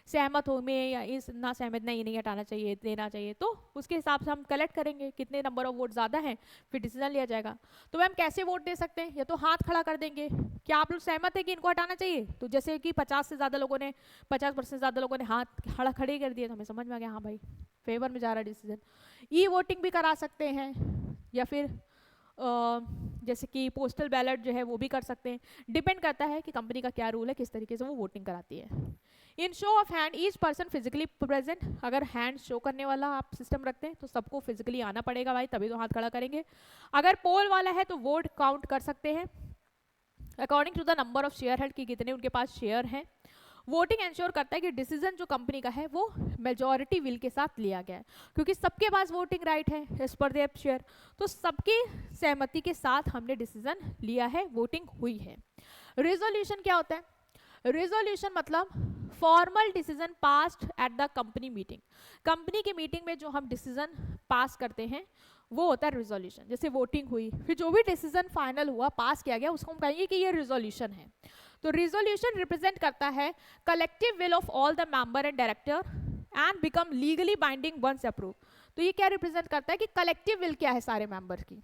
सहमत हो में या इस ना सहमत, नहीं हटाना चाहिए देना चाहिए, तो उसके हिसाब से हम कलेक्ट करेंगे कितने नंबर ऑफ वोट ज़्यादा हैं फिर डिसीजन लिया जाएगा। तो मैम कैसे वोट दे सकते हैं? या तो हाथ खड़ा कर देंगे, क्या आप लोग सहमत है कि इनको हटाना चाहिए? तो जैसे कि 50% से ज़्यादा लोगों ने हाथ खड़े कर दिए तो हमें समझ में आ गया हाँ भाई फेवर में जा रहा डिसीजन। ई वोटिंग भी करा सकते हैं, या फिर जैसे कि पोस्टल बैलेट जो है वो भी कर सकते हैं, डिपेंड करता है कि कंपनी का क्या रूल है, किस तरीके से वो वोटिंग कराती है। In show of hand each person physically present, अगर हैंड शो करने वाला आप सिस्टम रखते हैं तो सबको फिजिकली आना पड़ेगा भाई, तभी तो हाथ खड़ा करेंगे। अगर पोल वाला है तो वोट काउंट कर सकते हैं according to the number of share held, कि कितने उनके पास शेयर हैं। वोटिंग इंश्योर करता है कि डिसीजन जो कंपनी का है वो मेजॉरिटी विल के साथ लिया गया है, क्योंकि सबके पास वोटिंग राइट है एज पर देयर शेयर, तो सबकी सहमति के साथ हमने डिसीजन लिया है, वोटिंग हुई है। रिजोल्यूशन क्या होता है? रिजोल्यूशन मतलब formal decision passed at the company meeting. Company की मीटिंग में जो हम डिसीजन पास करते हैं वो होता है रिजोल्यूशन। जैसे वोटिंग हुई फिर जो भी डिसीजन फाइनल हुआ पास किया गया उसको हम कहेंगे कि ये रिजोल्यूशन है। तो रिजोल्यूशन रिप्रेजेंट करता है collective will of all the member and director and become legally binding once approve. तो ये क्या रिप्रेजेंट करता है कि कलेक्टिव विल क्या है सारे मेंबर की,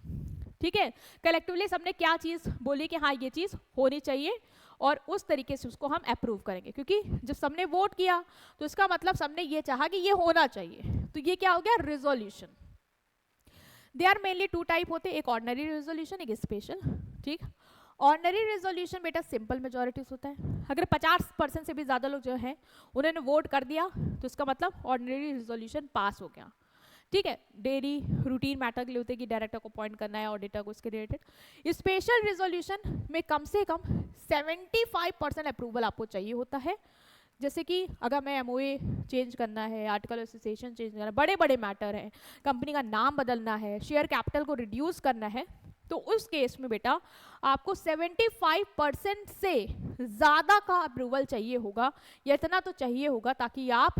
ठीक है। कलेक्टिवली सबने क्या चीज बोली कि हाँ ये चीज होनी चाहिए और उस तरीके से उसको हम अप्रूव करेंगे, क्योंकि जब सबने वोट किया तो इसका मतलब सबने ये चाहा कि ये होना चाहिए, तो ये क्या हो गया? Resolution. They are mainly 2 type होते हैं, एक ऑर्डिनरी रेजोल्यूशन एक स्पेशल, ठीक। ऑर्डिनरी रेजोल्यूशन बेटा सिंपल मेजोरिटीज होता है, अगर 50% से भी ज़्यादा लोग जो है उन्होंने वोट कर दिया तो इसका मतलब ऑर्डिनरी रेजोल्यूशन पास हो गया, ठीक है। डेली रूटीन मैटर के लिए होते हैं कि डायरेक्टर को अपॉइंट करना है ऑडिटर को इसके रिलेटेड। स्पेशल रेजोल्यूशन में कम से कम 75% अप्रूवल आपको चाहिए होता है। जैसे कि अगर मैं एमओए चेंज करना है, आर्टिकल एसोसिएशन चेंज करना है, बड़े बड़े मैटर हैं, कंपनी का नाम बदलना है, शेयर कैपिटल को रिड्यूस करना है, तो उस केस में बेटा आपको 75% से ज़्यादा का अप्रूवल चाहिए होगा, या इतना तो चाहिए होगा ताकि आप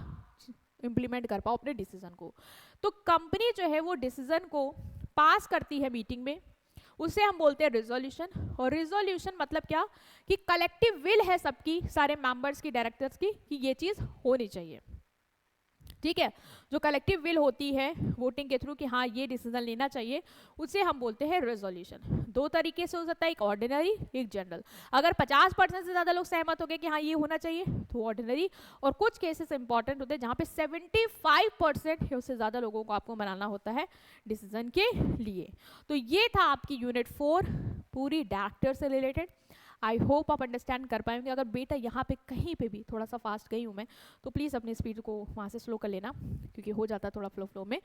इम्प्लीमेंट कर पाओ अपने डिसीजन को। तो कंपनी जो है वो डिसीजन को पास करती है मीटिंग में, उसे हम बोलते हैं रिजोल्यूशन। और रिजोल्यूशन मतलब क्या कि कलेक्टिव विल है सबकी, सारे मेंबर्स की, डायरेक्टर्स की, कि ये चीज होनी चाहिए। ठीक है, जो कलेक्टिव विल होती है वोटिंग के थ्रू कि हाँ ये डिसीजन लेना चाहिए, उसे हम बोलते हैं रेजोल्यूशन। दो तरीके से हो सकता है, एक ऑर्डिनरी एक जनरल। अगर 50% से ज्यादा लोग सहमत हो गए कि हाँ ये होना चाहिए तो ऑर्डिनरी, और कुछ केसेस इंपॉर्टेंट होते हैं जहाँ पे 75% या उससे ज्यादा लोगों को आपको बनाना होता है डिसीजन के लिए। तो ये था आपकी यूनिट 4 पूरी डायरेक्टर से रिलेटेड। आई होप आप अंडरस्टैंड कर पाएंगे। अगर बेटा यहाँ पे कहीं पे भी थोड़ा सा फास्ट गई हूँ मैं, तो प्लीज़ अपनी स्पीड को वहाँ से स्लो कर लेना, क्योंकि हो जाता है थोड़ा फ्लो में।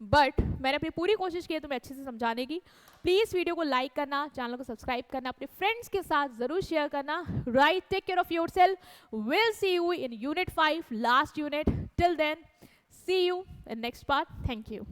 बट मैंने अपनी पूरी कोशिश की है तुम्हें अच्छे से समझाने की। प्लीज़ वीडियो को लाइक करना, चैनल को सब्सक्राइब करना, अपने फ्रेंड्स के साथ ज़रूर शेयर करना। Right, take care of yourself. Will see you in unit 5 last unit. Till then see you in next part. Thank you.